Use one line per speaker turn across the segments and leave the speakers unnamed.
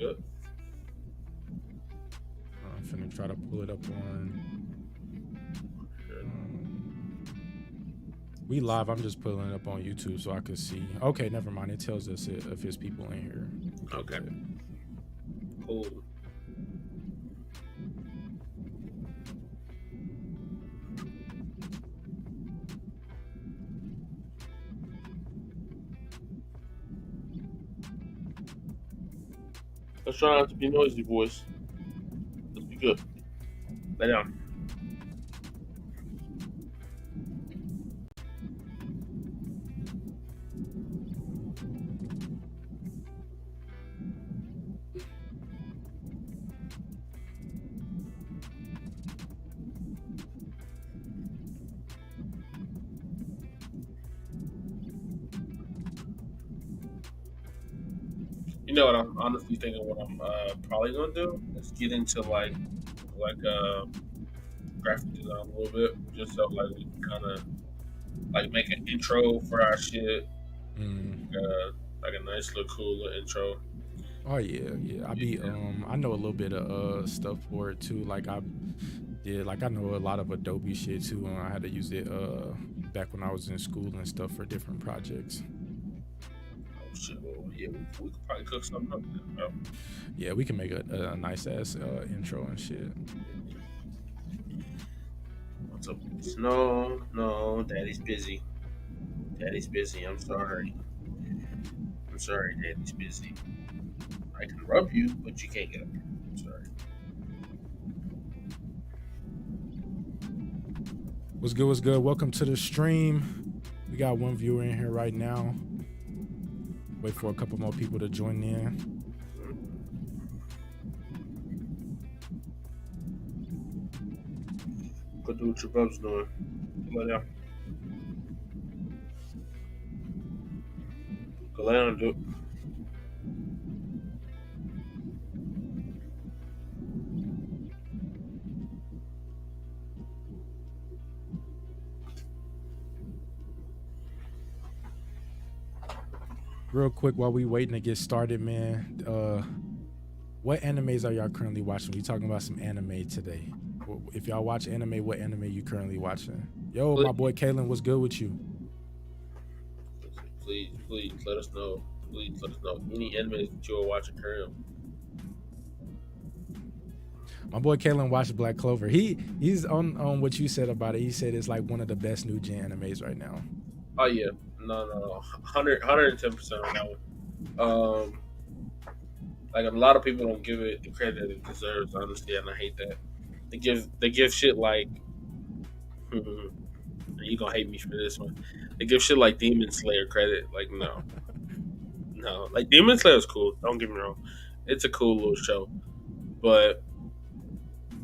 good.
I'm finna try to pull it up on. We live. I'm just pulling it up on YouTube so I could see. Okay, never mind. It tells us if there's people in here.
Okay.
Good.
Cool. Let's try not to be noisy, boys. Let's be good. Lay down. You know what I'm honestly thinking? What I'm probably gonna do is get into like graphic design a little bit, just so like we can kind of like make an intro for our shit,
Mm.
like a nice little cool little intro.
Oh yeah.
Yeah.
I know a little bit of stuff for it too. Like I know a lot of Adobe shit too, and I had to use it back when I was in school and stuff for different projects.
Oh shit. Well, yeah, we could probably cook something up then, bro.
Yeah, we can make a nice ass intro and shit.
What's up? No, no, Daddy's busy. Daddy's busy. I'm sorry. I'm sorry, Daddy's busy. I can rub you, but you can't get up here. I'm sorry.
What's good? What's good? Welcome to the stream. We got one viewer in here right now. Wait for a couple more people to join in.
Go do what your brother's doing. Lay down. Go lay down and do it.
Real quick while we waiting to get started, man. What animes are y'all currently watching? We talking about some anime today. If y'all watch anime, what anime you currently watching? Yo, my boy Kalen, what's good with you?
Please let us know. Please let us know any animes that you are watching currently.
My boy Kalen watched Black Clover. He's on what you said about it. He said it's like one of the best new gen animes right now.
Oh yeah, no, 110% on that one. Like a lot of people don't give it the credit it deserves, honestly, and I hate that. They give shit like you gonna hate me for this one. They give shit like Demon Slayer credit. Like no, like Demon Slayer is cool. Don't get me wrong, it's a cool little show, but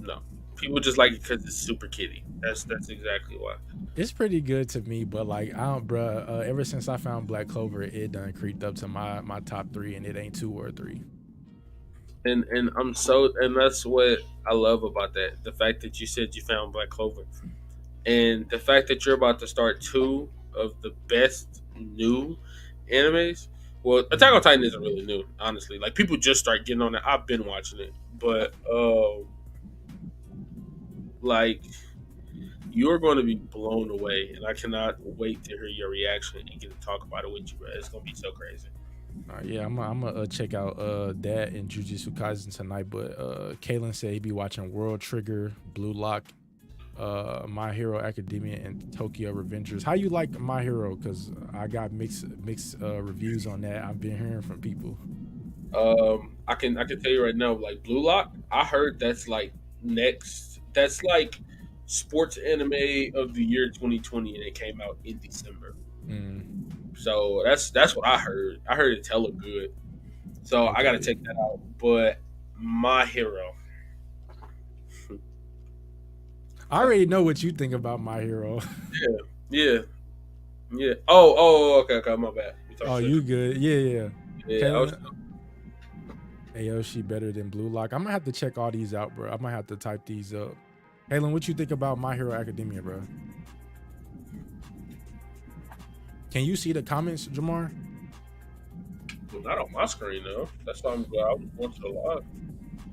no, people just like it because it's super kiddie. That's exactly why.
It's pretty good to me, but like I don't, bruh. Ever since I found Black Clover, it done creeped up to my top three, and it ain't 2 or 3.
And that's what I love about that. The fact that you said you found Black Clover, and the fact that you're about to start two of the best new animes. Well, Attack on Titan isn't really new, honestly. Like people just start getting on it. I've been watching it, but like you're going to be blown away, and I cannot wait to hear your reaction and get to talk about it with you, bro. It's going to be so crazy.
Yeah, I'm gonna check out that and Jujutsu Kaisen tonight. But Kalen said he be watching World Trigger, Blue Lock, My Hero Academia, and Tokyo Revengers. How you like My Hero? Because I got mixed reviews on that. I've been hearing from people.
I can tell you right now, like Blue Lock, I heard that's like next. That's like sports anime of the year 2020, and it came out in December.
Mm,
So that's what I heard. I heard it hella good. So I got to
okay.
check that out. But My Hero,
I already know what you think about My Hero.
yeah, yeah, yeah. Oh, okay, my bad. We talking
Oh,
shit.
you good? Yeah.
Yeah, I was.
Kalen, Aoshi better than Blue Lock. I'm gonna have to check all these out, bro. I might have to type these up. Kalen, what you think about My Hero Academia, bro? Can you see the comments, Jamar?
Well, not on my screen though. That's why I was watching a lot.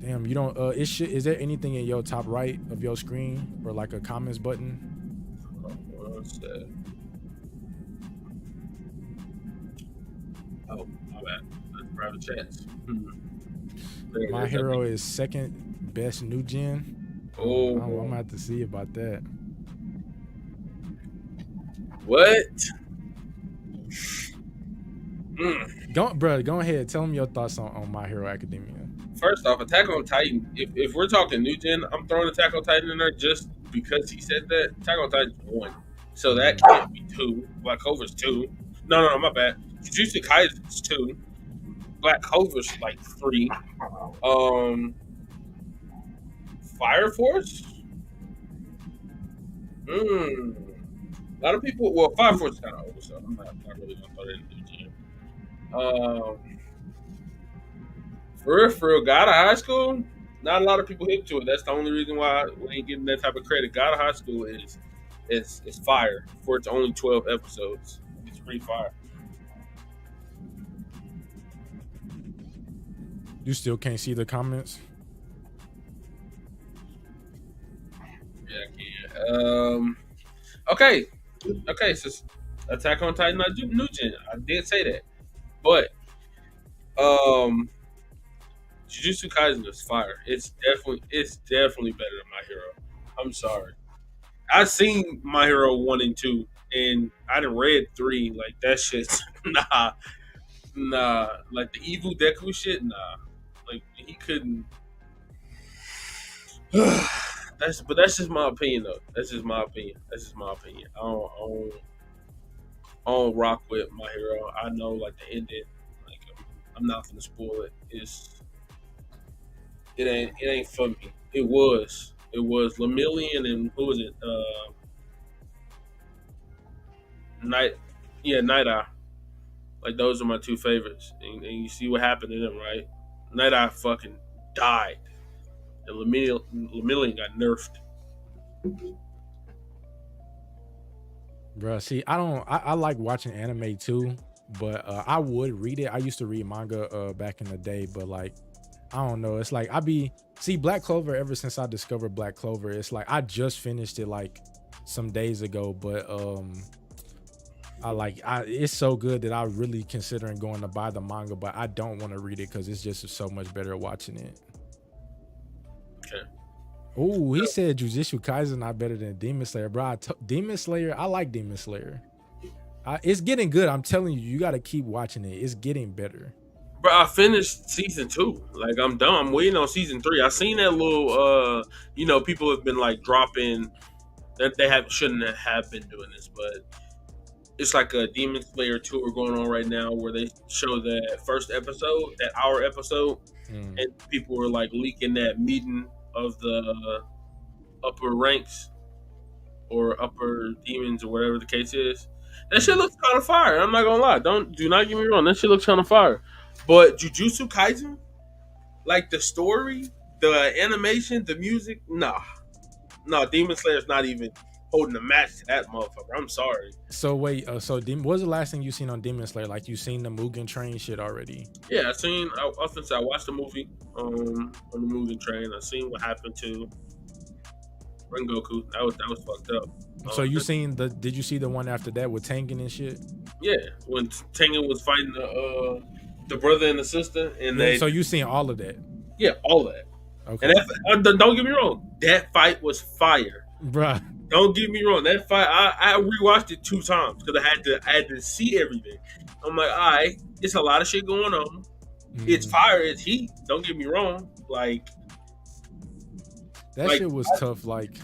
Damn, you don't. Is there anything in your top right of your screen or like a comments button?
What's that? Oh, my bad. That's private chats. There it
My
is. I think.
Hero is second best new gen. I'm
Oh,
gonna have to see about that.
what? Mm.
Go ahead. Tell them your thoughts on My Hero Academia.
First off, Attack on Titan. If we're talking new gen, I'm throwing Attack on Titan in there just because he said that. Attack on Titan's one, so that
Mm.
can't be two. Black Clover's two. No, my bad. Jujutsu Kaisen's two. Black Clover's like three. Um, Fire Force. Hmm. A lot of people. Well, Fire Force is kind of old, so I'm not really gonna throw that in new gen. For real, God of High School. Not a lot of people hip to it. That's the only reason why we ain't getting that type of credit. God of High School is fire for its only 12 episodes. It's pretty fire.
You still can't see the comments.
Yeah, I can. Okay, okay. So Attack on Titan, not new gen. I did say that, but um, Jujutsu Kaisen is fire. It's definitely better than My Hero. I'm sorry. I seen My Hero 1 and 2, and I done read 3. Like that shit's nah. Like the evil Deku shit, nah. Like he couldn't. That's just my opinion though. That's just my opinion. That's just my opinion. I don't rock with My Hero. I know like the ending. Like I'm not gonna spoil it. It ain't for me. It was Lemillion and who was it? Night. Yeah, Night Eye. Like those are my two favorites. And you see what happened to them, right? Night Eye fucking died, and Lemillion got nerfed.
Bruh, see, I like watching anime too, but I would read it. I used to read manga back in the day, but like I don't know. It's like see Black Clover ever since I discovered Black Clover. It's like I just finished it like some days ago, but it's so good that I really considering going to buy the manga, but I don't want to read it because it's just so much better watching it.
Okay.
Oh, he said Jujutsu Kaisen not better than Demon Slayer, bro. Demon Slayer, I like Demon Slayer. It's getting good. I'm telling you, you got to keep watching it. It's getting better.
Bro, I finished season 2. Like I'm done. I'm waiting on season 3. I seen that little people have been like dropping that they shouldn't have been doing this, but it's like a Demon Slayer tour going on right now where they show that first episode, that hour episode,
Mm.
and people were like leaking that meeting of the upper ranks or upper demons or whatever the case is. That shit looks kind of fire. I'm not gonna lie. Do not get me wrong. That shit looks kind of fire. But Jujutsu Kaisen, like the story, the animation, the music, nah, no. Demon Slayer's not even holding a match to that motherfucker. I'm sorry.
So wait, what was the last thing you seen on Demon Slayer? Like you seen the Mugen Train shit already?
Yeah, I watched the movie on the moving train. I seen what happened to Rengoku. That was fucked up.
So you seen did you see the one after that with Tengen and shit?
Yeah, when Tengen was fighting the brother and the sister, and they
So you seen all of that?
yeah, all of that.
Okay,
And don't get me wrong, that fight was fire.
bruh.
Don't get me wrong, that fight I rewatched it 2 times because I had to see everything. I'm like, all right, it's a lot of shit going on. It's fire, it's heat. Don't get me wrong,
That
like
shit was tough. Like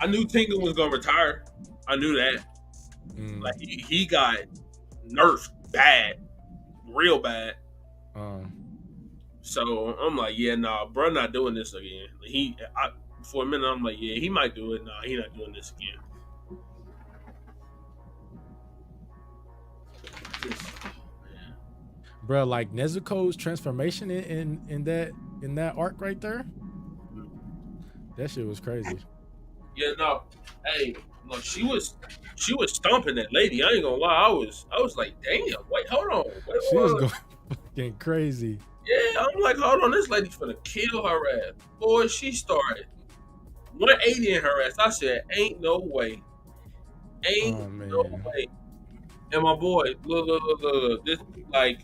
I knew Tengen was gonna retire. I knew that.
mm,
Like he got nerfed bad, real bad.
um,
So I'm like, yeah, nah, bro, not doing this again. For a minute, I'm like, yeah, he might do it. Nah, he not doing this again.
bruh, like Nezuko's transformation in that arc right there. That shit was crazy.
Yeah, no, hey, no, she was stomping that lady. I ain't gonna lie, I was like, damn, wait, hold on, wait,
She was
hold on.
going. Getting crazy.
Yeah, I'm like, hold on, this lady's gonna kill her ass. Boy, she started 180 in her ass. I said, ain't no way. Ain't
Oh
no
man.
way. And my boy, look. This like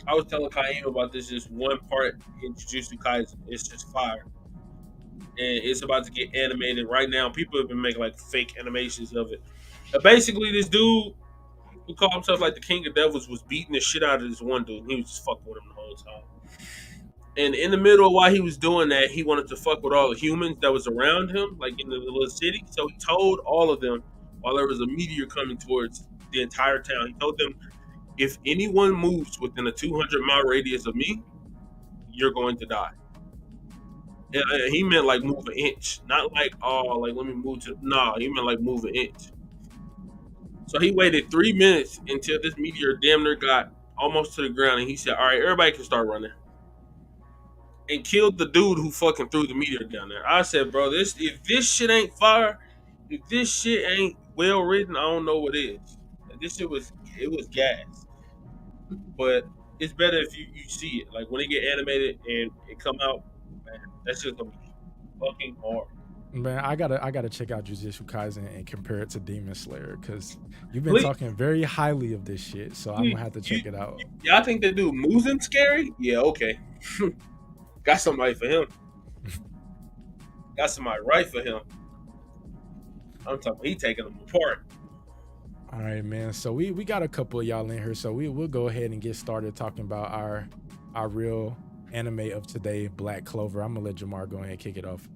I was telling Kaim about this just one part in Jujutsu Kaisen. It's just fire. And it's about to get animated right now. People have been making like fake animations of it. Basically, this dude who called himself like the King of Devils was beating the shit out of this one dude. And he was just fucking with him the whole time. And in the middle of while he was doing that, he wanted to fuck with all the humans that was around him, like in the little city. So he told all of them while there was a meteor coming towards the entire town. He told them, if anyone moves within a 200-mile radius of me, you're going to die. And he meant like move an inch, not like oh, like let me move to. Nah, he meant like move an inch. So he waited 3 minutes until this meteor damn near got almost to the ground, and he said, "All right, everybody can start running." And killed the dude who fucking threw the meteor down there. I said, "Bro, this if this shit ain't fire, if this shit ain't well written, I don't know what is." This shit was it was gas, but it's better if you see it. Like when it get animated and it come out, man, that's just gonna be fucking hard.
Man, I gotta check out Jujutsu Kaisen and compare it to Demon Slayer because you've been
Please,
talking very highly of this shit. So I'm
you,
gonna have to check it out.
y'all think that dude Muzen scary? Yeah, okay. Got somebody for him. Got somebody right for him. I'm talking. He taking them apart.
All right, man. So we got a couple of y'all in here, so we'll go ahead and get started talking about our real anime of today, Black Clover. I'm gonna let Jamar go ahead and kick it off.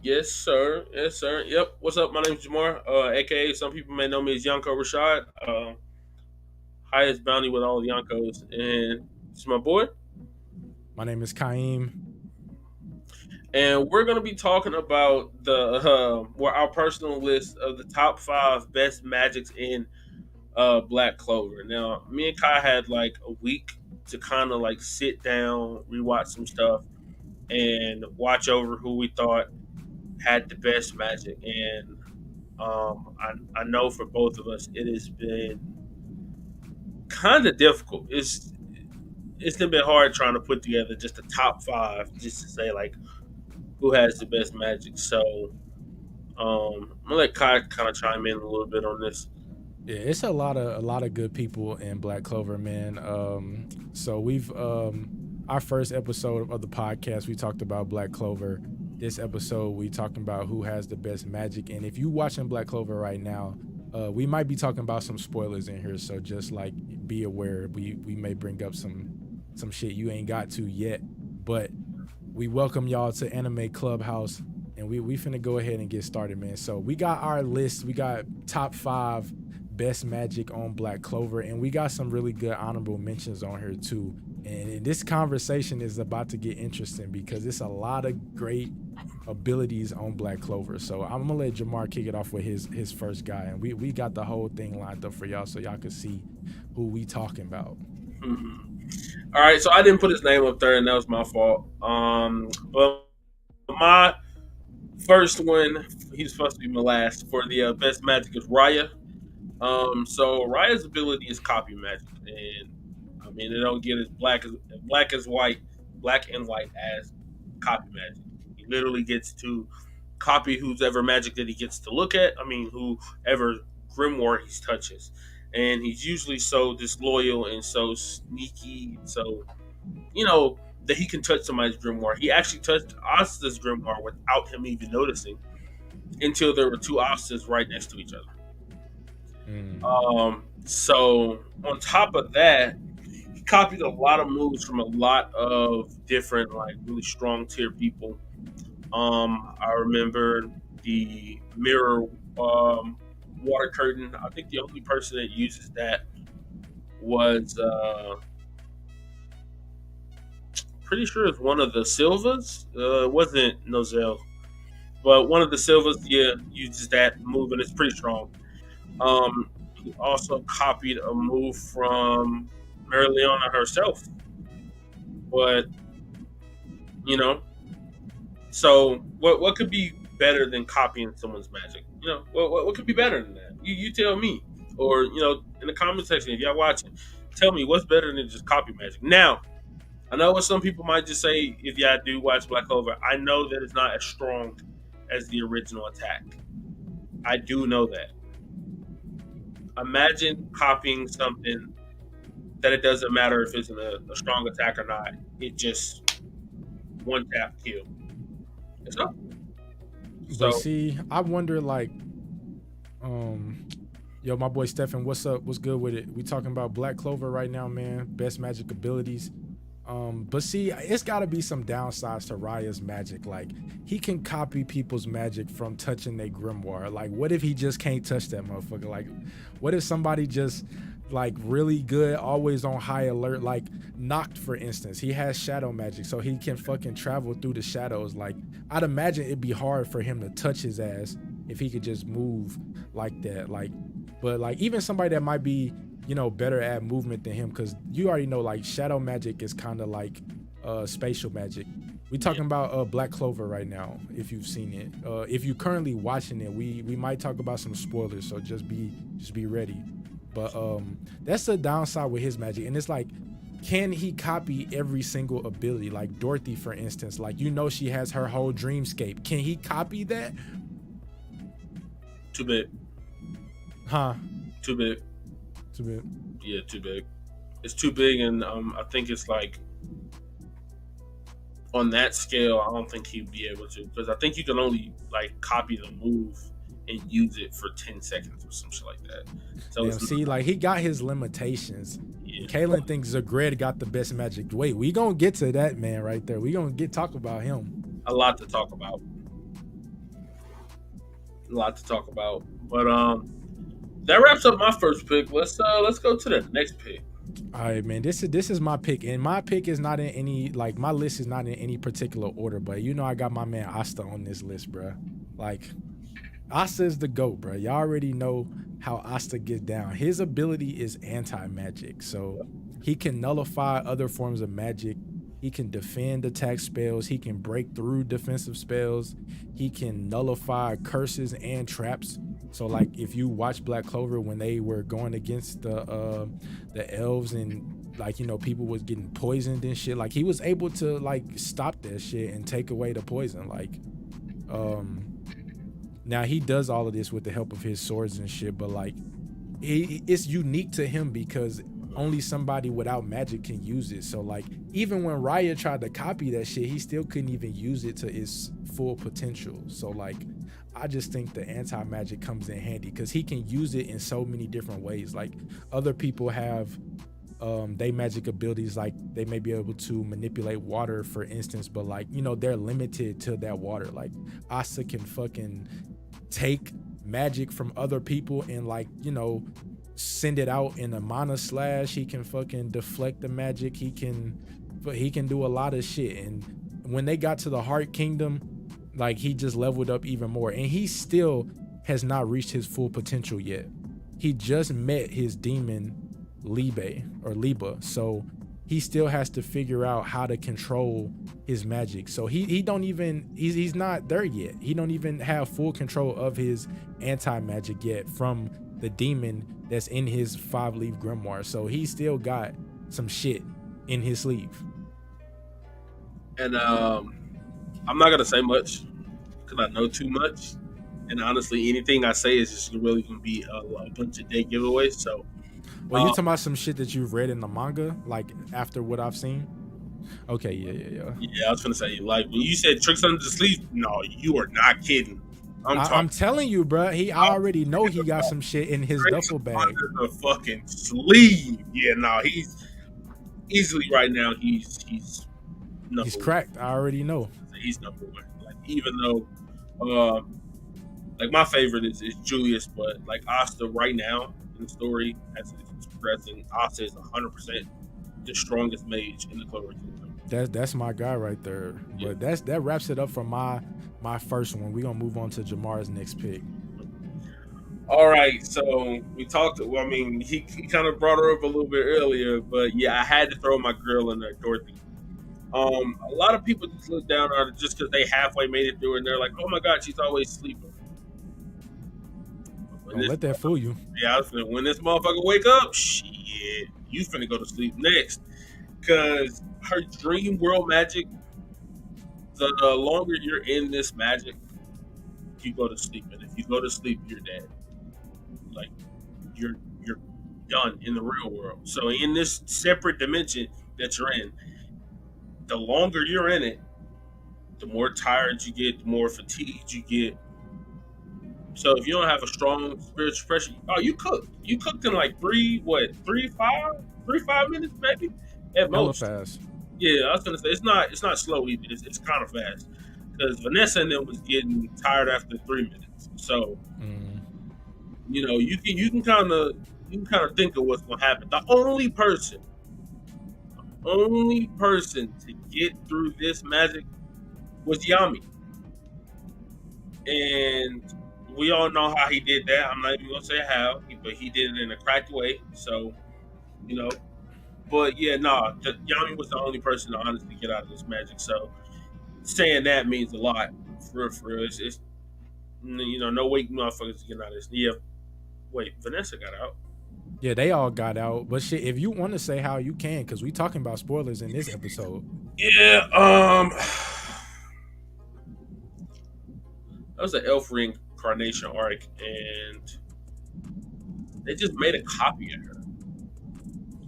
Yes, sir. Yes, sir. Yep. What's up? My name's Jamar, aka some people may know me as Yonko Rashad. Highest bounty with all the Yonkos, and it's my boy.
My name is Kaim.
And we're gonna be talking about our personal list of the top 5 best magics in Black Clover. Now, me and Kai had like a week to kind of like sit down, rewatch some stuff, and watch over who we thought had the best magic. And I know for both of us, it has been kind of difficult. It's been hard trying to put together just the top 5, just to say like who has the best magic. So I'm gonna let Kai kind of chime in a little bit on this.
Yeah, it's a lot of good people in Black Clover, man. So we've our first episode of the podcast, we talked about Black Clover. This episode, we talking about who has the best magic. And if you watching Black Clover right now, we might be talking about some spoilers in here. So just like be aware, we may bring up some shit you ain't got to yet. But we welcome y'all to Anime Clubhouse, and we finna go ahead and get started, man. So we got our list. We got top 5 best magic on Black Clover, and we got some really good honorable mentions on here too. And this conversation is about to get interesting because it's a lot of great abilities on Black Clover. So I'm gonna let Jamar kick it off with his first guy, and we got the whole thing lined up for y'all so y'all can see who we talking about.
Mhm. All right, so I didn't put his name up there, and that was my fault. But my first one, he's supposed to be my last for the best magic is Raya. So Raya's ability is copy magic, and I mean it don't get as black as white, black and white as copy magic. He literally gets to copy who's ever magic that he gets to look at. I mean, whoever grimoire he touches, and he's usually so disloyal and so sneaky, and so that he can touch somebody's grimoire. He actually touched Asta's grimoire without him even noticing until there were two Astas right next to each other.
Mm.
So on top of that, he copied a lot of moves from a lot of different, like really strong tier people. I remember the mirror water curtain. I think the only person that uses that was pretty sure it's one of the Silvas. It wasn't Nozel, but one of the Silvas, yeah, uses that move and it's pretty strong. He also copied a move from Marileona herself, but you know, so what could be better than copying someone's magic? What could be better than that? You tell me, or in the comment section if y'all watching, Tell me what's better than just copy magic. Now, I know what some people might just say if y'all do watch Black Clover. I know that it's not as strong as the original attack. I do know that. Imagine copying something that it doesn't matter if it's a strong attack or not. It just one tap kill. It's up.
But
So
see, I wonder like, um, yo, my boy Stefan, what's up? What's good with it? We talking about Black Clover right now, man. Best magic abilities. But see, it's got to be some downsides to Raya's magic. Like, he can copy people's magic from touching their grimoire. Like, what if he just can't touch that motherfucker? Like, what if somebody just like really good, always on high alert, like Noct, for instance? He has shadow magic, so he can fucking travel through the shadows. Like, I'd imagine it'd be hard for him to touch his ass if he could just move like that. Like, but like even somebody that might be, you know, better at movement than him, because you already know like shadow magic is kind of like spatial magic. We
yeah,
talking about Black Clover right now. If you've seen it, if you currently watching it, we might talk about some spoilers, so just be ready. But that's the downside with his magic, and it's like, can he copy every single ability? Like Dorothy, for instance, like, you know, she has her whole dreamscape. Can he copy that?
too big.
Huh?
Too big.
Too bad.
Yeah, too big. It's too big, and I think it's like on that scale. I don't think he'd be able to, because I think you can only like copy the move and use it for 10 seconds or some shit like that. So
Damn,
it's
see,
not,
like he got his limitations.
yeah,
Kalen thinks Zagred got the best magic. Wait, we gonna get to that man right there. We gonna talk about him.
a lot to talk about. A lot to talk about. But that wraps up my first pick. Let's go to the next pick.
All right, man. This is my pick, and my pick is not in any, like, my list is not in any particular order. But you know, I got my man Asta on this list, bro. Like, Asta is the GOAT, bro. Y'all already know how Asta gets down. His ability is anti-magic, so he can nullify other forms of magic. He can defend attack spells. He can break through defensive spells. He can nullify curses and traps. So, like, if you watch Black Clover when they were going against the elves, and like, you know, people was getting poisoned and shit, like he was able to like stop that shit and take away the poison. Like, now he does all of this with the help of his swords and shit, but like it's unique to him because only somebody without magic can use it. So like, even when Raya tried to copy that shit, he still couldn't even use it to its full potential. So like, I just think the anti-magic comes in handy because he can use it in so many different ways. Like, other people have they magic abilities, like they may be able to manipulate water, for instance, but like, you know, they're limited to that water. Like, Asa can fucking take magic from other people and, like, you know, send it out in a mana slash. He can fucking deflect the magic. He can do a lot of shit. And when they got to the Heart Kingdom, like, he just leveled up even more, and he still has not reached his full potential yet. He just met his demon Liba, so he still has to figure out how to control his magic. So he's not there yet. He don't even have full control of his anti-magic yet from the demon that's in his 5-leaf grimoire. So he still got some shit in his sleeve.
And I'm not gonna say much because I know too much. And honestly, anything I say is just really gonna be a bunch of dead giveaways. So,
Well, you talking about some shit that you've read in the manga, like after what I've seen? Okay, yeah.
yeah, I was gonna say, like, when you said tricks under the sleeve, no, you are not kidding.
I'm telling you, bro. I already know he got some shit in his duffel bag.
Under the fucking sleeve. Yeah, no, he's easily right now. He's
He's cracked. I already know.
He's number one. Like, even though, like, my favorite is Julius, but like Asta right now in the story as it's progressing, Asta is 100% the strongest mage in the Clover Kingdom.
That's my guy right there.
Yeah.
But that wraps it up for my first one. We're gonna move on to Jamar's next pick.
All right, so we talked. Well, I mean, he kind of brought her up a little bit earlier, but yeah, I had to throw my girl in there, Dorothy. A lot of people just look down on her just because they halfway made it through, and they're like, "Oh my God, she's always sleeping."
Don't let that fool you.
Yeah, when this motherfucker wake up, shit, You finna go to sleep next, because her dream world magic. The longer you're in this magic, you go to sleep, and if you go to sleep, you're dead. Like you're done in the real world. So in this separate dimension that you're in, the longer you're in it, the more tired you get, the more fatigued you get. So if you don't have a strong spiritual pressure, oh, you cooked. You cooked in like three, 5 minutes, maybe at
Hella
most.
fast.
Yeah, I was gonna say it's not slow either. It's kind of fast because Vanessa and them was getting tired after 3 minutes. So
Mm.
you can kind of think of what's gonna happen. The only person to get through this magic was Yami, and we all know how he did that. I'm not even gonna say how, but he did it in a cracked way. So you know, but yeah, no, Yami was the only person to honestly get out of this magic. So saying that means a lot for real. It's no weak motherfuckers getting out of this. Yeah, wait, Vanessa got out.
Yeah, they all got out. But shit, if you want to say how, you can, because we talking about spoilers in this episode.
Yeah, that was an elf reincarnation arc, and they just made a copy of her.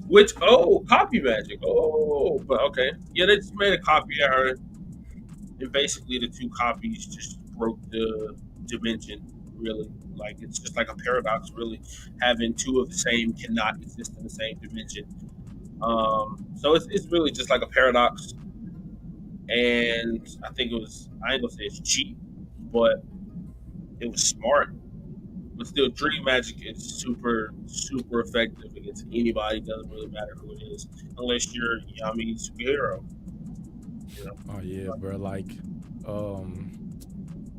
Which copy magic. Oh, but okay, yeah, they just made a copy of her, and basically the two copies just broke the dimension. Really, like it's just like a paradox. Really, having two of the same cannot exist in the same dimension. So it's really just like a paradox, and I think it was. I ain't gonna say it's cheap, but it was smart. But still, dream magic is super super effective against anybody. Doesn't really matter who it is, unless you're Yami's superhero. You know.
Oh yeah, bro. Like, um,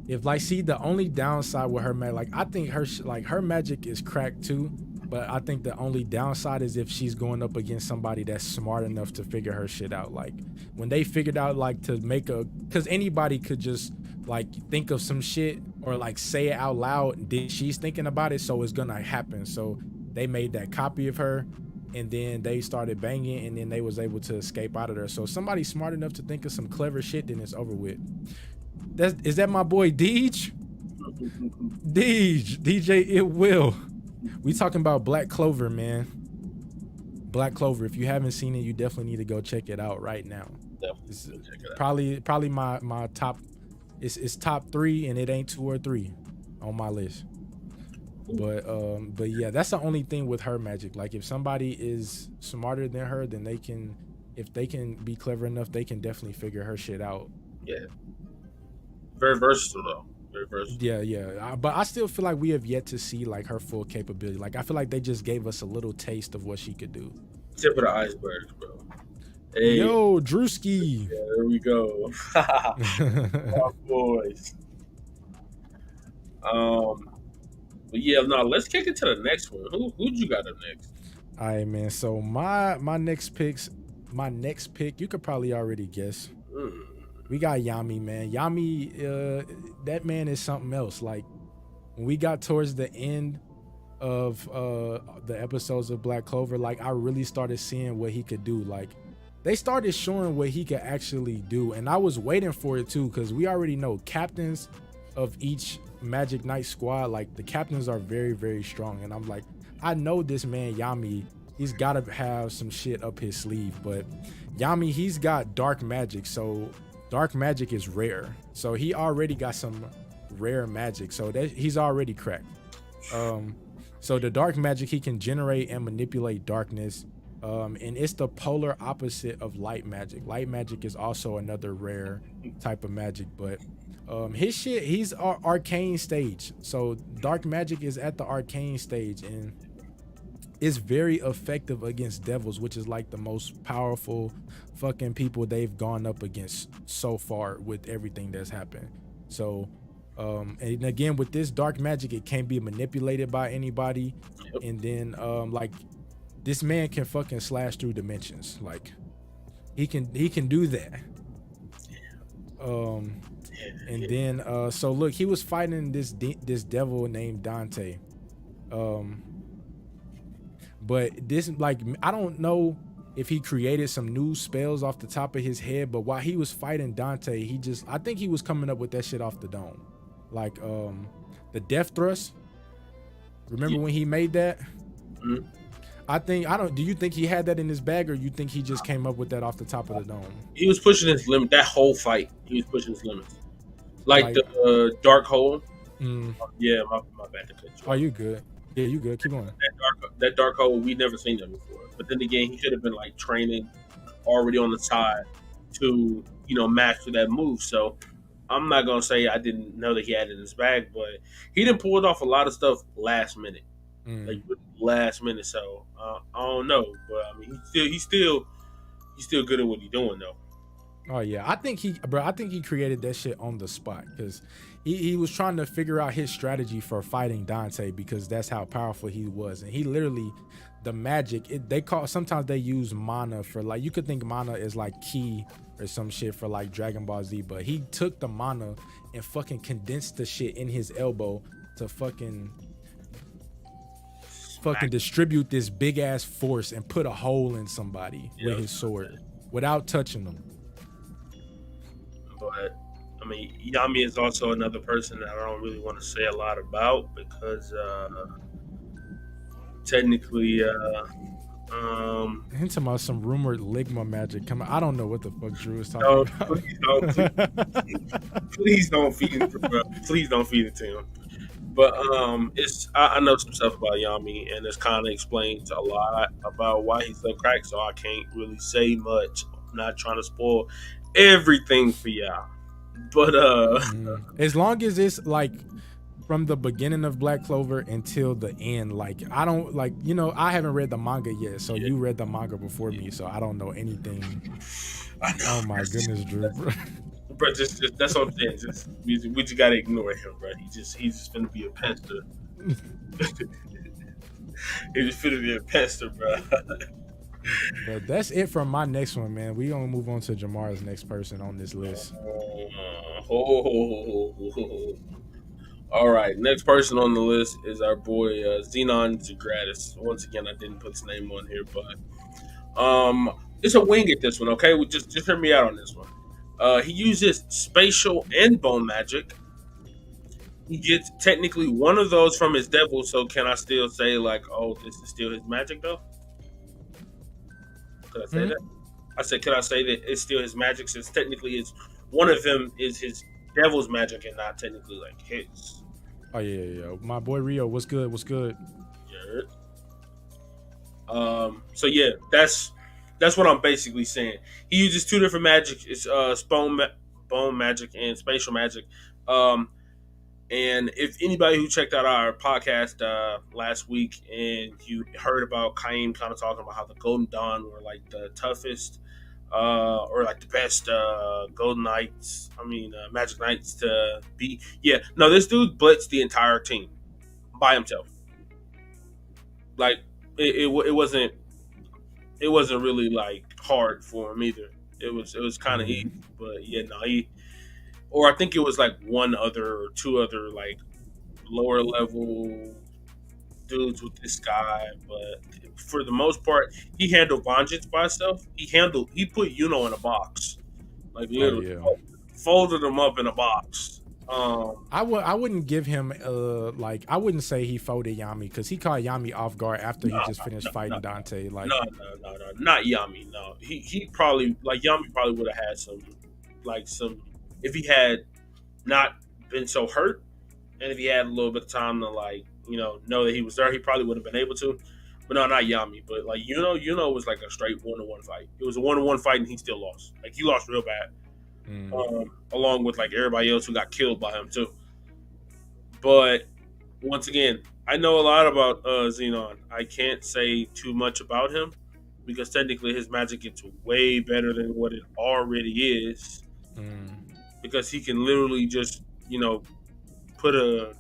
if like, see, the only downside with her magic, like, I think her magic is cracked too. But I think the only downside is if she's going up against somebody that's smart enough to figure her shit out. Like when they figured out like to make because anybody could just like think of some shit or like say it out loud. And then she's thinking about it, so it's gonna happen. So they made that copy of her, and then they started banging, and then they was able to escape out of there. So if somebody's smart enough to think of some clever shit, then it's over with. Is that my boy Deej? Deej, DJ It Will. We talking about Black Clover, man. Black Clover. If you haven't seen it, you definitely need to go check it out right now. It's
Definitely check it out.
probably my top. It's top 3, and it ain't 2 or 3 on my list. But yeah, that's the only thing with her magic. Like if somebody is smarter than her, then if they can be clever enough, they can definitely figure her shit out.
Yeah, very versatile though. Very versatile.
Yeah. But I still feel like we have yet to see like her full capability. Like I feel like they just gave us a little taste of what she could do.
Tip of the iceberg, bro. Hey,
Yo, Drewski.
yeah, there we go. My boys. But yeah, no, let's kick it to the next one. Who'd you got up next?
All right, man. So my next pick, you could probably already guess. We got Yami, man. Yami, that man is something else. Like when we got towards the end of the episodes of Black Clover, like I really started seeing what he could do. Like they started showing what he could actually do, and I was waiting for it too, because we already know captains of each Magic Knight squad, like the captains are very very strong, and I'm like, I know this man Yami, he's got to have some shit up his sleeve. But Yami, he's got dark magic, so dark magic is rare, so he already got some rare magic, so that he's already cracked. So the dark magic, he can generate and manipulate darkness, and it's the polar opposite of light magic. Light magic is also another rare type of magic, but his shit, he's arcane stage, so dark magic is at the arcane stage, and it's very effective against devils, which is like the most powerful fucking people they've gone up against so far with everything that's happened. So and again, with this dark magic, it can't be manipulated by anybody.
Yep.
And then like this man can fucking slash through dimensions. Like he can do that. And then so look, he was fighting this devil named Dante. But this, like, I don't know if he created some new spells off the top of his head, but while he was fighting Dante, I think he was coming up with that shit off the dome. Like the death thrust. Remember
Yeah.
when he made that?
Mhm.
Do you think he had that in his bag, or you think he just came up with that off the top of the dome?
He was pushing his limit that whole fight. He was pushing his limits, like
Like,
the dark hole.
mm,
Yeah, my bad to cut you
are
off.
you good? Yeah, you good. Keep going.
That dark hole, we never seen that before. But then again, he should have been like training already on the side to master that move. So I'm not gonna say I didn't know that he had it in his bag, but he didn't pull it off a lot of stuff last minute, like
Mm.
last minute. So I don't know, but I mean, he's still good at what he's doing though.
Oh yeah, I think he created that shit on the spot because he was trying to figure out his strategy for fighting Dante because that's how powerful he was, and he literally, the magic sometimes they use mana for, like, you could think mana is like key or some shit for like Dragon Ball Z, but he took the mana and fucking condensed the shit in his elbow to fucking
Smack.
distribute this big ass force and put a hole in somebody
Yeah,
with his sword without touching them.
but I mean, Yami is also another person that I don't really want to say a lot about because technically,
Him talking about some rumored Ligma magic coming. I don't know what the fuck Drew is talking
no,
about.
please don't, please don't feed it, bro. Please don't feed it to him. But it's I know some stuff about Yami, and it's kind of explains a lot about why he's so cracked. So I can't really say much. I'm not trying to spoil everything for y'all. But
As long as it's like from the beginning of Black Clover until the end, like, I don't, like, I haven't read the manga yet, so
yeah,
you read the manga before me, so I don't know anything.
I know.
Oh my goodness, Drew, bro.
Bro, just that's what I'm saying. We just gotta ignore him, bro. He's just gonna be a pester. He's just gonna be a pester, bro.
But that's it from my next one, man. We gonna move on to Jamar's next person on this list.
All right, next person on the list is our boy Xenon Zagratis. Once again, I didn't put his name on here, but it's a wing at this one. Okay, just hear me out on this one. He uses spatial and bone magic. He gets technically one of those from his devil. So can I still say like, oh, this is still his magic though? Could I say
Hmm?
that? I said, could I say that it's still his magic since technically it's one of them is his devil's magic and not technically like his.
Oh yeah. My boy Rio, what's good? What's good?
Yeah. So yeah, that's what I'm basically saying. He uses two different magic. It's bone magic and spatial magic. Um, and if anybody who checked out our podcast last week and you heard about Kaim kind of talking about how the Golden Dawn were like the toughest or like the best Golden Knights, Magic Knights to beat. Yeah, no, this dude blitzed the entire team by himself. Like it wasn't really like hard for him either. It was kind of easy, but yeah, no, or I think it was like one other or two other like lower level dudes with this guy, but for the most part, he handled Vengeance by himself. He put Yuno in a box, like
Oh
literally
yeah.
folded him up in a box.
I wouldn't give him like, I wouldn't say he folded Yami because he caught Yami off guard after he
No,
just finished
no, no,
fighting Dante. Like,
no, not Yami. No, he probably like Yami probably would have had some if he had not been so hurt, and if he had a little bit of time to like know that he was there, he probably would have been able to. But no, not Yami. But like was like a straight 1-1 fight. It was a 1-1 fight, and he still lost. Like he lost real bad,
mm,
along with like everybody else who got killed by him too. But once again, I know a lot about Xenon. I can't say too much about him because technically his magic gets way better than what it already is.
mm,
Because he can literally just put uh,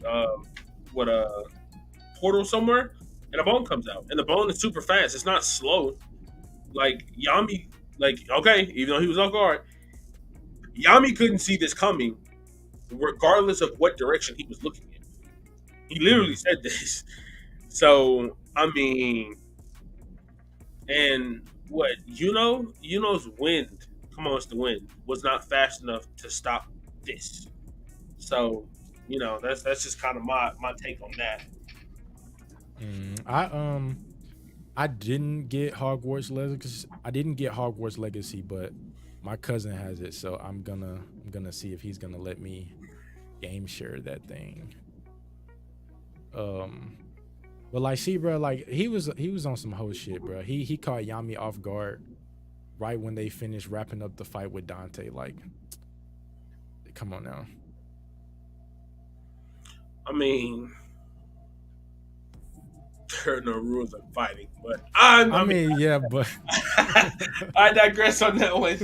a portal somewhere and a bone comes out, and the bone is super fast. It's not slow like Yami. Like okay, even though he was off guard, Yami couldn't see this coming, regardless of what direction he was looking in. He literally
mm.
said this. So I mean, and what Yuno's wind, come on, it's the wind, was not fast enough to stop this. So that's just kind of my take on that.
I didn't get Hogwarts Legacy. I didn't get Hogwarts Legacy, but my cousin has it, so I'm gonna see if he's gonna let me game share that thing. Um, but like, see, bro, like he was on some whole shit, bro. He caught Yami off guard right when they finished wrapping up the fight with Dante. Like, come on now.
I mean, there are no rules of fighting, but
I mean, yeah, but
I digress on that one.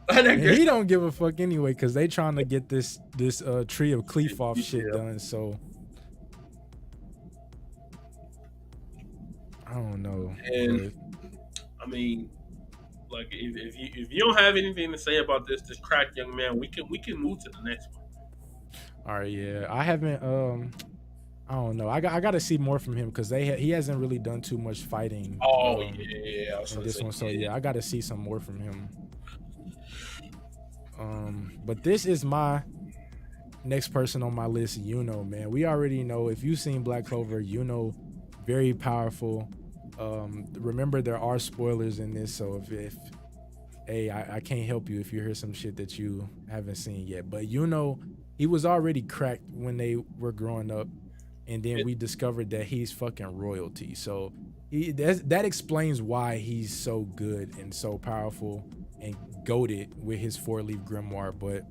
I
and
digress.
he don't give a fuck anyway because they trying to get this tree of Cleef shit
Yeah,
done. So I don't know,
and
but
I mean, like if you don't have anything to say about this crack young man, we can move to the next one.
all right, yeah, I haven't. I don't know. I got to see more from him because he hasn't really done too much fighting
Oh yeah, I was
in
gonna
this
say
one. So
yeah.
yeah, I got to see some more from him. But this is my next person on my list. Man, we already know if you've seen Black Clover, very powerful. Remember there are spoilers in this, so if hey, I can't help you if you hear some shit that you haven't seen yet. But he was already cracked when they were growing up, and then
It,
we discovered that he's fucking royalty. So that explains why he's so good and so powerful and goaded with his four-leaf grimoire. But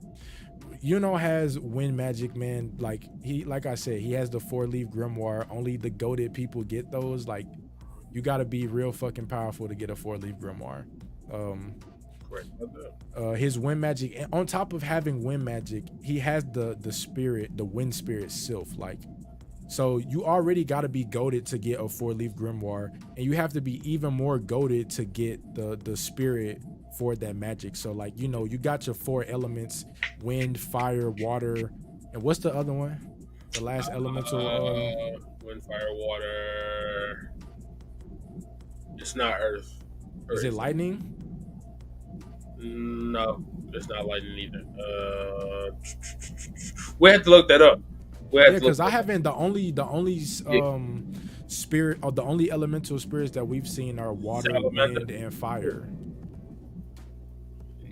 has wind magic, man. Like I said, he has the four-leaf grimoire. Only the goaded people get those. Like, you got to be real fucking powerful to get a four-leaf grimoire. Um,
correct.
his wind magic, and on top of having wind magic, he has the wind spirit sylph. Like, so you already got to be goaded to get a four-leaf grimoire, and you have to be even more goaded to get the spirit for that magic. So like, you got your four elements: wind, fire, water, and what's the other one? The last elemental.
Wind, fire, water. It's not earth, or
Is it
is it?
lightning?
No, it's not lightning either. We have to look that up. We have
Yeah,
to look
because I
that up.
haven't. The only
Yeah,
spirit, or the only elemental spirits that we've seen are water,
salamander.
wind, and fire.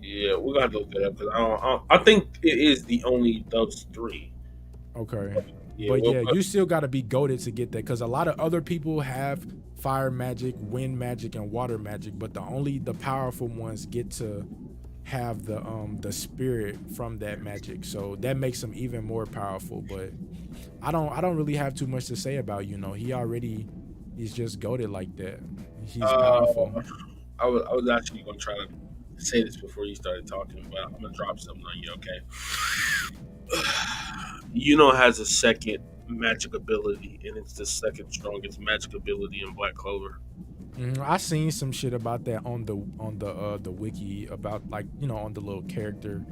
Yeah, we gotta look that up because I think it is the only those three.
Okay.
Yeah,
But
we'll
yeah, you
put.
still got to be goaded to get that because a lot of other people have fire magic, wind magic, and water magic, but only the powerful ones get to have the spirit from that magic. So that makes them even more powerful. But I don't really have too much to say about he's just goaded like that. He's powerful.
Uh, I was actually gonna try to say this before you started talking, but I'm gonna drop something on you. Okay. Has a second magic ability, and it's the second strongest magic ability in Black Clover.
I seen some shit about that on the wiki about, like, on the little character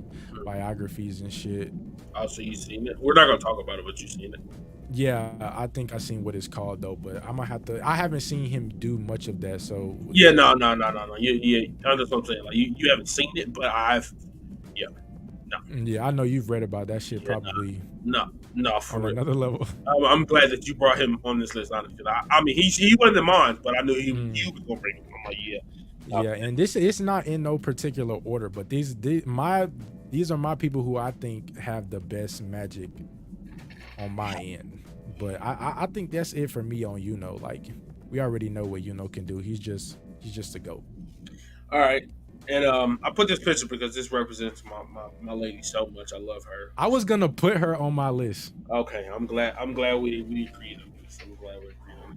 biographies and shit.
Also, you seen it? We're not gonna talk about it, but you seen it.
Yeah, I think I seen what it's called though, but I might have to. I haven't seen him do much of that, so
Yeah, no, no, no, no, no. That's what I'm saying. Like you haven't seen it, but I've. Yeah, no,
yeah, I know you've read about that shit
yeah,
probably
no, no, for
on
real.
another level.
I'm glad that you brought him on this list, honestly. I mean, he wasn't in mine, but I knew you
Mm,
was gonna bring him. I'm like, yeah, no,
yeah, and this it's not in no particular order, but these are my people who I think have the best magic on my end. But I think that's it for me on Like, we already know what can do. He's just a goat.
all right. And I put this picture because this represents my lady so much. I love her.
I was gonna put her on my list.
Okay, I'm glad. I'm glad we agreed on this. I'm glad we agreed on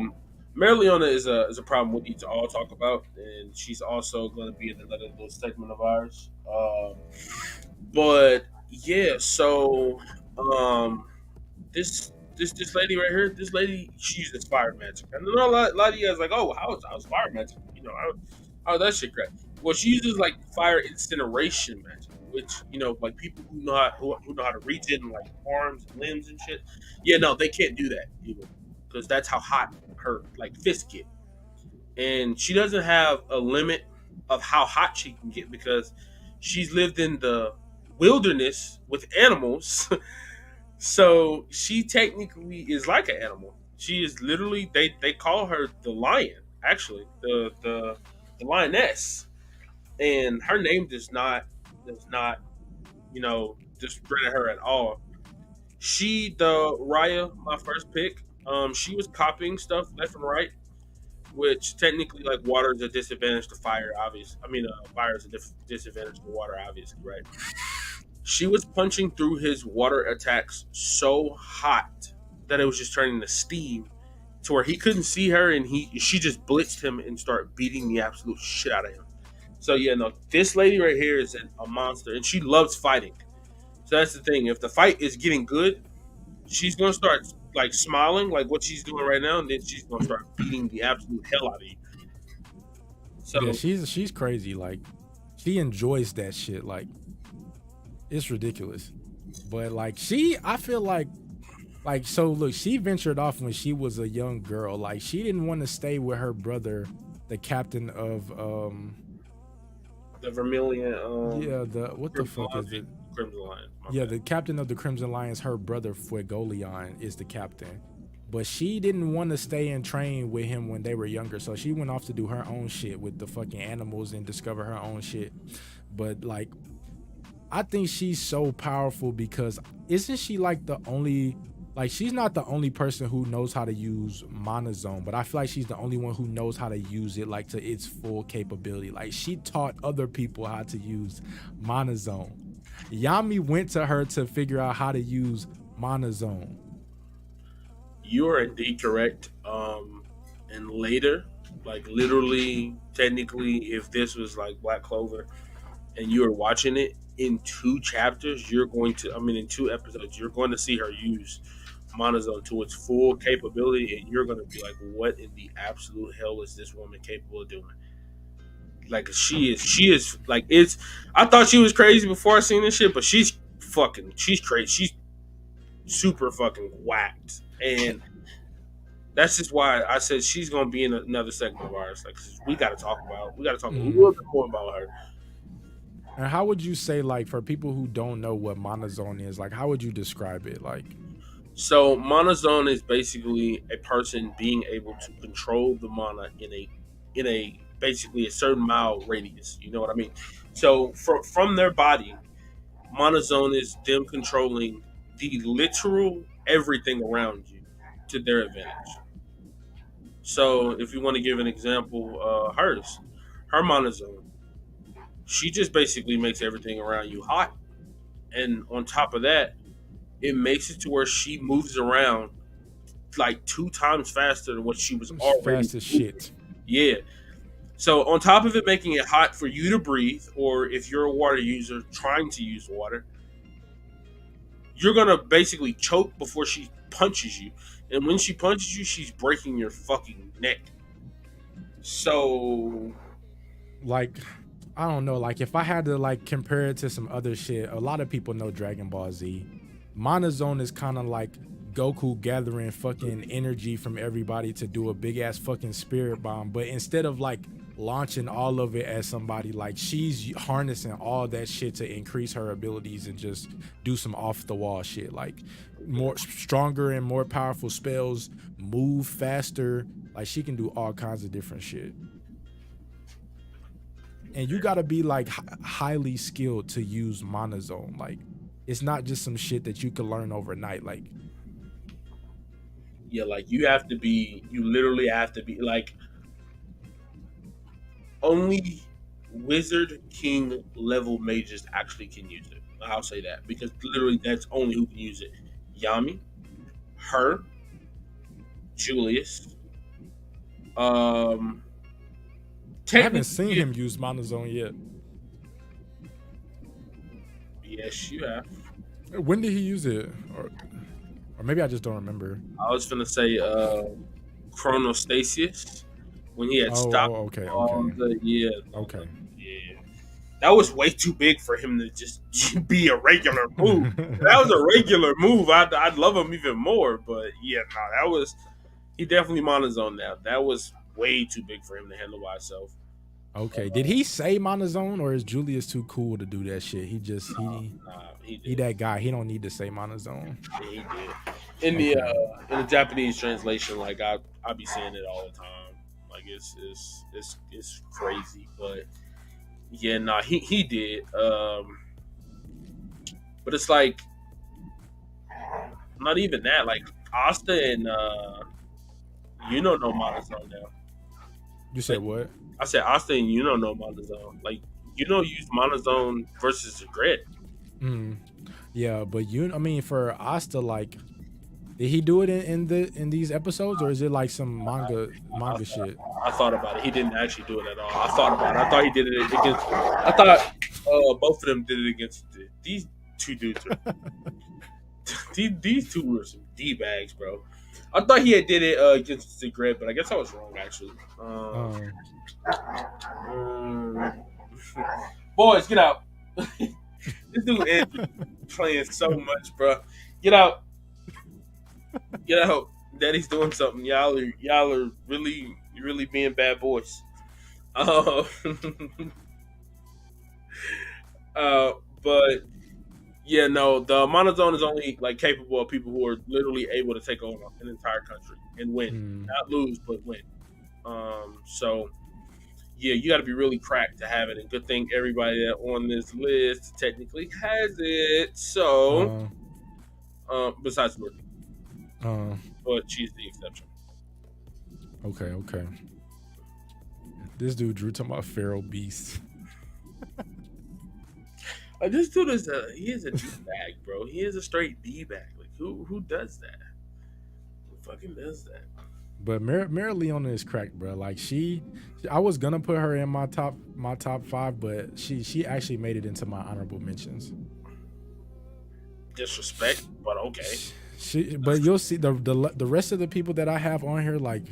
it. Mary Leona is a problem we need to all talk about, and she's also going to be in another little segment of ours. But yeah, so um, this lady right here, this lady, she uses fire magic. And I know a lot of you guys like, oh, how's fire magic? How that shit crack? Well, she uses like fire incineration magic, which like people who know how to regen like arms and limbs and shit. Yeah, no, they can't do that. because that's how hot her like fists get. And she doesn't have a limit of how hot she can get because she's lived in the wilderness with animals. So she technically is like an animal. She is literally they call her the lion, actually, the lioness. And her name does not, discredit her at all. She the Raya, my first pick, she was copying stuff left and right, which technically like water is a disadvantage to fire, obvious. I mean, fire is a disadvantage to water, obviously, right? She was punching through his water attacks so hot that it was just turning to steam, to where he couldn't see her, and she just blitzed him and started beating the absolute shit out of him. So yeah, no, this lady right here is a monster, and she loves fighting. So that's the thing. If the fight is getting good, she's gonna start like smiling, like what she's doing right now, and then she's gonna start beating the absolute hell out of you.
Yeah,
So
she's crazy. Like she enjoys that shit. Like it's ridiculous. But like I feel like so look, she ventured off when she was a young girl. Like she didn't want to stay with her brother, the captain of
the Vermilion,
yeah, the what the
Crimson
fuck is it?
Lion, Crimson Lion, my
Yeah,
bad.
the captain of the Crimson Lions, her brother Fuegoleon is the captain. But she didn't want to stay and train with him when they were younger. So she went off to do her own shit with the fucking animals and discover her own shit. But like I think she's so powerful because isn't she like the only like she's not the only person who knows how to use mana zone, but I feel like she's the only one who knows how to use it like to its full capability. Like she taught other people how to use mana zone. Yami went to her to figure out how to use mana zone.
You are indeed correct. And later, like literally, technically, if this was like Black Clover and you are watching it in two chapters, in 2 episodes, you're going to see her use Monozone to its full capability, and you're going to be like, "What in the absolute hell is this woman capable of doing?" Like she is like it's. I thought she was crazy before I seen this shit, but she's crazy. She's super fucking whacked, and that's just why I said she's gonna be in another segment of ours. Like we got to talk a
Mm.
little bit more about her.
And how would you say like for people who don't know what mana zone is, like how would you describe it? Like
So monozone is basically a person being able to control the mana in a basically a certain mile radius. You know what I mean? So from their body, monozone is them controlling the literal everything around you to their advantage. So if you want to give an example, her monozone, she just basically makes everything around you hot, and on top of that, it makes it to where she moves around like 2 times faster than what she was
it's
already
fast as
moving.
shit.
Yeah. So on top of it making it hot for you to breathe, or if you're a water user trying to use water, you're gonna basically choke before she punches you. And when she punches you, she's breaking your fucking neck. So
Like I don't know, like if I had to like compare it to some other shit, a lot of people know Dragon Ball Z. Mana Zone is kind of like Goku gathering fucking energy from everybody to do a big ass fucking spirit bomb, but instead of like launching all of it at somebody, like she's harnessing all that shit to increase her abilities and just do some off the wall shit, like more stronger and more powerful spells, move faster, like she can do all kinds of different shit. And you got to be like highly skilled to use mana zone. Like it's not just some shit that you can learn overnight. Like
yeah, like you literally have to be like only wizard king level mages actually can use it. I'll say that because literally that's only who can use it. Yami, her, Julius, um,
I haven't seen
technically,
him use mana zone yet.
yes, you have.
When did he use it? Or maybe I just don't remember.
I was gonna say Chronostasius when he had stopped
Okay,
all
okay,
the yeah, no, no,
okay.
yeah. That was way too big for him to just be a regular move. If that was a regular move, I'd love him even more. But yeah, no, that was. He definitely monozone now. That was way too big for him to handle by himself.
Okay. Did he say monozone or is Julius too cool to do that shit? He just
Nah, he
he
did.
that guy. He don't need to say monozone.
Yeah, he did. In the
Okay.
Japanese translation, like I be seeing it all the time. Like it's crazy, but yeah, nah, he did. But it's like not even that. Like Asta and no monozone now.
You said
Like
what?
I said, Asta and no monozone. Like used monozone versus the grid.
Mm. Yeah, but I mean, for Asta, like, did he do it in these episodes or is it like some
I,
manga shit?
I thought about it. He didn't actually do it at all. I thought about it. I thought he did it against. I thought both of them did it against these two dudes. These two were some d bags, bro. I thought he had did it against the grid, but I guess I was wrong actually.
Um,
Um, boys, get out! This dude is playing so much, bro. Get out! Get out! Daddy's doing something. Y'all are really being bad boys. Uh, but yeah, no, the monozone is only like capable of people who are literally able to take over an entire country and win,
mm,
not lose but win. So yeah, you got to be really cracked to have it. And good thing everybody that on this list technically has it. So
uh,
besides Dorothy,
uh,
but she's the exception.
okay, okay. This dude Drew talking about feral beast.
This dude he is a d bag, bro. He is a straight d bag. Like who does that? Who fucking does that?
But Mary Leona is cracked, bro. Like I was gonna put her in my top five, but she actually made it into my honorable mentions.
Disrespect, but okay.
But you'll see the rest of the people that I have on here. Like,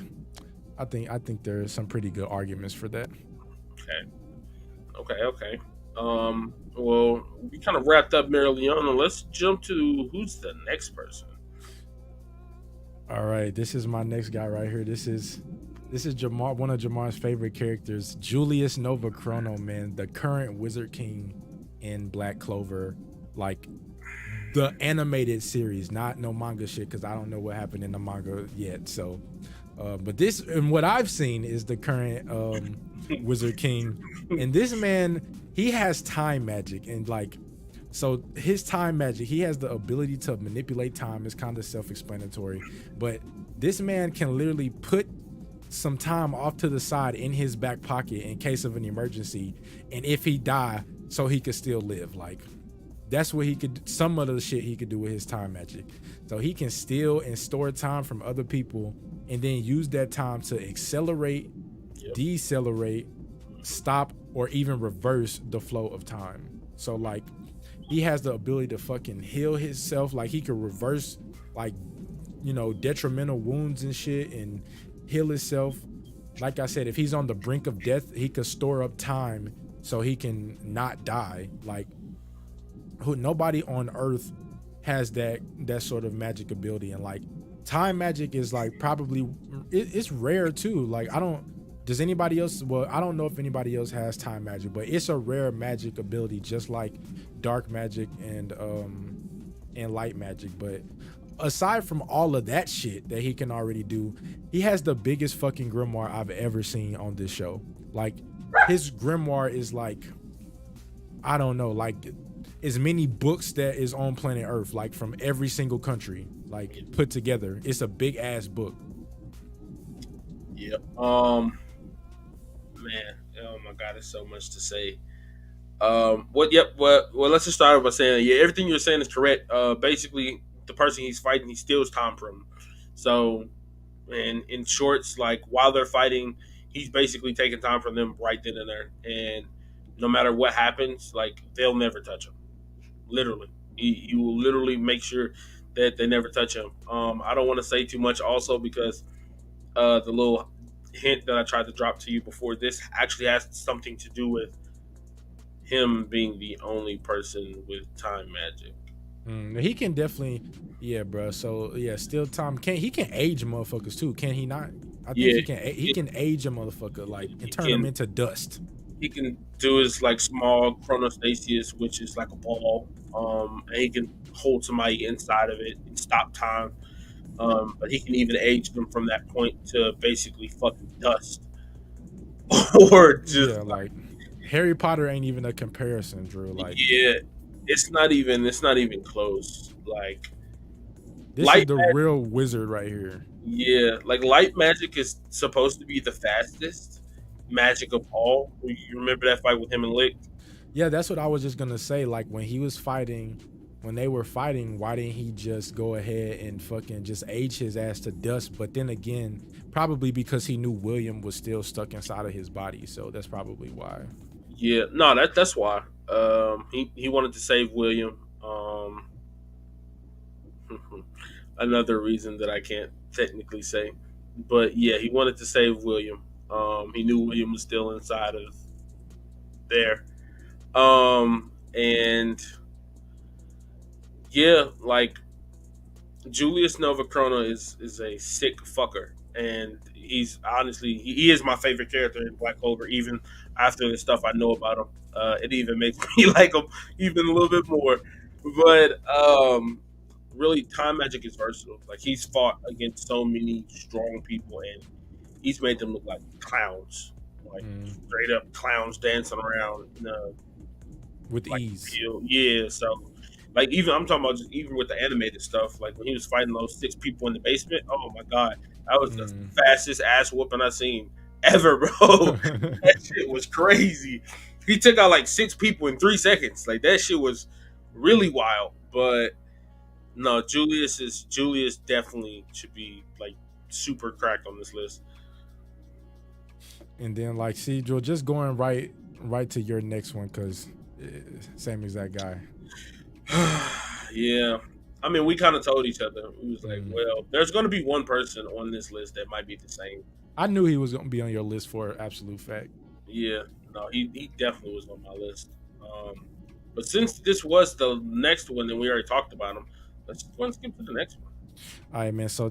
I think there's some pretty good arguments for that.
Okay. Okay. Well, we kind of wrapped up Mary Leona. Let's jump to who's the next person.
All right, this is my next guy right here. This is Jamar, one of Jamar's favorite characters, Julius Nova Chrono, man, the current Wizard King in Black Clover, like the animated series, not no manga shit, because I don't know what happened in the manga yet. So, but this and what I've seen is the current Wizard King, and this man, he has time magic, and like, so his time magic, he has the ability to manipulate time. It's kind of self-explanatory, but this man can literally put some time off to the side in his back pocket in case of an emergency, and if he die, so he could still live. Like, that's what he could, some of the shit he could do with his time magic. So he can steal and store time from other people and then use that time to accelerate,
Yep.
decelerate, stop, or even reverse the flow of time. So like, he has the ability to fucking heal himself. Like, he could reverse, like, detrimental wounds and shit and heal himself. Like I said, if he's on the brink of death, he could store up time so he can not die. Like, nobody on Earth has that sort of magic ability, and like, time magic is like probably it's rare too. Like, I don't. Does anybody else? Well, I don't know if anybody else has time magic, but it's a rare magic ability, just like dark magic and light magic. But aside from all of that shit that he can already do, he has the biggest fucking grimoire I've ever seen on this show. Like, his grimoire is like, I don't know, like as many books that is on planet Earth, like from every single country, like put together. It's a big ass book.
Yep. Man, oh my God, there's so much to say. What? Yep. Well, let's just start by saying, yeah, everything you're saying is correct. Basically, the person he's fighting, he steals time from. So, and in shorts, like while they're fighting, he's basically taking time from them right then and there. And no matter what happens, like they'll never touch him. Literally, he will literally make sure that they never touch him. I don't want to say too much, also because the little hint that I tried to drop to you before this actually has something to do with him being the only person with time magic.
He can definitely, yeah, bro. So yeah, still Tom he can age motherfuckers too, can he not? I think
Yeah,
he can age a motherfucker like and
he
turn them
can
into dust.
he can do his like small chronostasis, which is like a ball. And he can hold somebody inside of it and stop time. But he can even age them from that point to basically fucking dust, or just
Yeah, like Harry Potter ain't even a comparison, Drew. Like
yeah, it's not even close. Like
this is
light,
the real wizard right here.
yeah, like light magic is supposed to be the fastest magic of all. You remember that fight with him and Lick?
Yeah, that's what I was just gonna say. Like when they were fighting, why didn't he just go ahead and fucking just age his ass to dust? But then again, probably because he knew William was still stuck inside of his body, so that's probably why.
Yeah, no, that's why. He wanted to save William. Another reason that I can't technically say, but yeah, he wanted to save William. He knew William was still inside of there. And yeah, like Julius Novacrona is a sick fucker, and he's honestly he is my favorite character in Black Clover. Even after the stuff I know about him, it even makes me like him even a little bit more. But really, time magic is versatile. Like he's fought against so many strong people, and he's made them look like clowns, like
Mm,
straight up clowns dancing around in a
with
like
ease.
field. Yeah, so like even I'm talking about just even with the animated stuff, like when he was fighting those 6 people in the basement. Oh my god, that was the
Mm.
fastest ass whooping I seen ever, bro. That shit was crazy. He took out like 6 people in 3 seconds. Like that shit was really wild. But no, Julius definitely should be like super cracked on this list.
And then like, see, Joe, just going right to your next one because same exact guy.
Yeah. I mean, we kind of told each other. We was like,
Mm.
well, there's going to be one person on this list that might be the same.
I knew he was gonna be on your list for absolute fact.
Yeah. No, he definitely was on my list. Um, but since this was the next one, and we already talked about him, let's just go and skip to the next one.
All right, man. So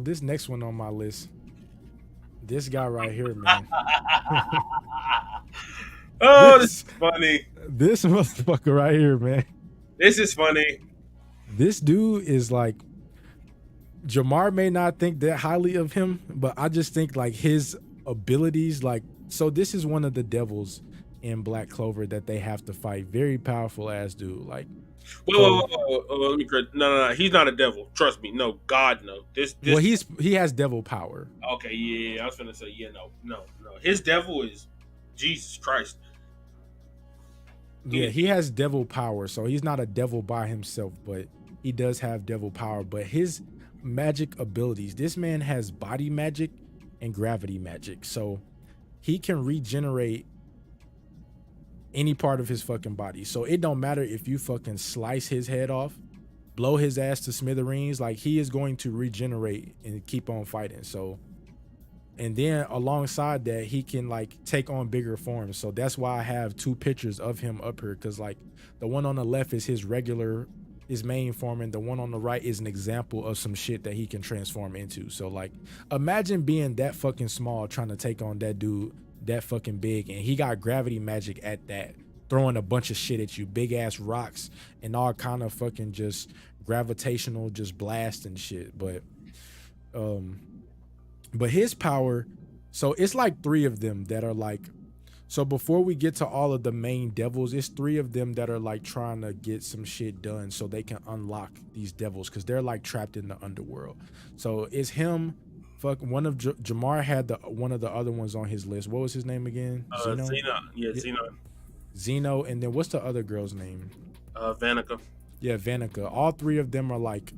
this next one on my list, this guy right here, man.
Oh, this
this
is funny.
this motherfucker right here, man.
This is funny.
This dude is like Jamar may not think that highly of him, but I just think like his abilities, like so this is one of the devils in Black Clover that they have to fight. Very powerful ass dude. Like so
Let me correct. No. He's not a devil. Trust me. No, God, no.
well
This.
he has devil power.
Okay, yeah. I was gonna say, yeah, no. His devil is Jesus Christ.
Yeah,
He,
he has devil power. So he's not a devil by himself, but he does have devil power. But his magic abilities, this man has body magic and gravity magic. So he can regenerate any part of his fucking body. So it don't matter if you fucking slice his head off, blow his ass to smithereens, like he is going to regenerate and keep on fighting. So and then alongside that he can like take on bigger forms. So that's why I have 2 pictures of him up here, because like the one on the left is his main form, and the one on the right is an example of some shit that he can transform into. So like imagine being that fucking small trying to take on that dude that fucking big, and he got gravity magic at that, throwing a bunch of shit at you, big ass rocks and all kind of fucking just gravitational just blast and shit. Um but his power, so it's like 3 of them that are like, so before we get to all of the main devils, it's 3 of them that are like trying to get some shit done so they can unlock these devils, because they're like trapped in the underworld. So it's him. Fuck, one of Jamar had the one of the other ones on his list. What was his name again? Zeno.
Xena, yeah,
Yeah,
Xena,
Zeno, and then what's the other girl's name?
Vanica,
Yeah, Vanica. All 3 of them are like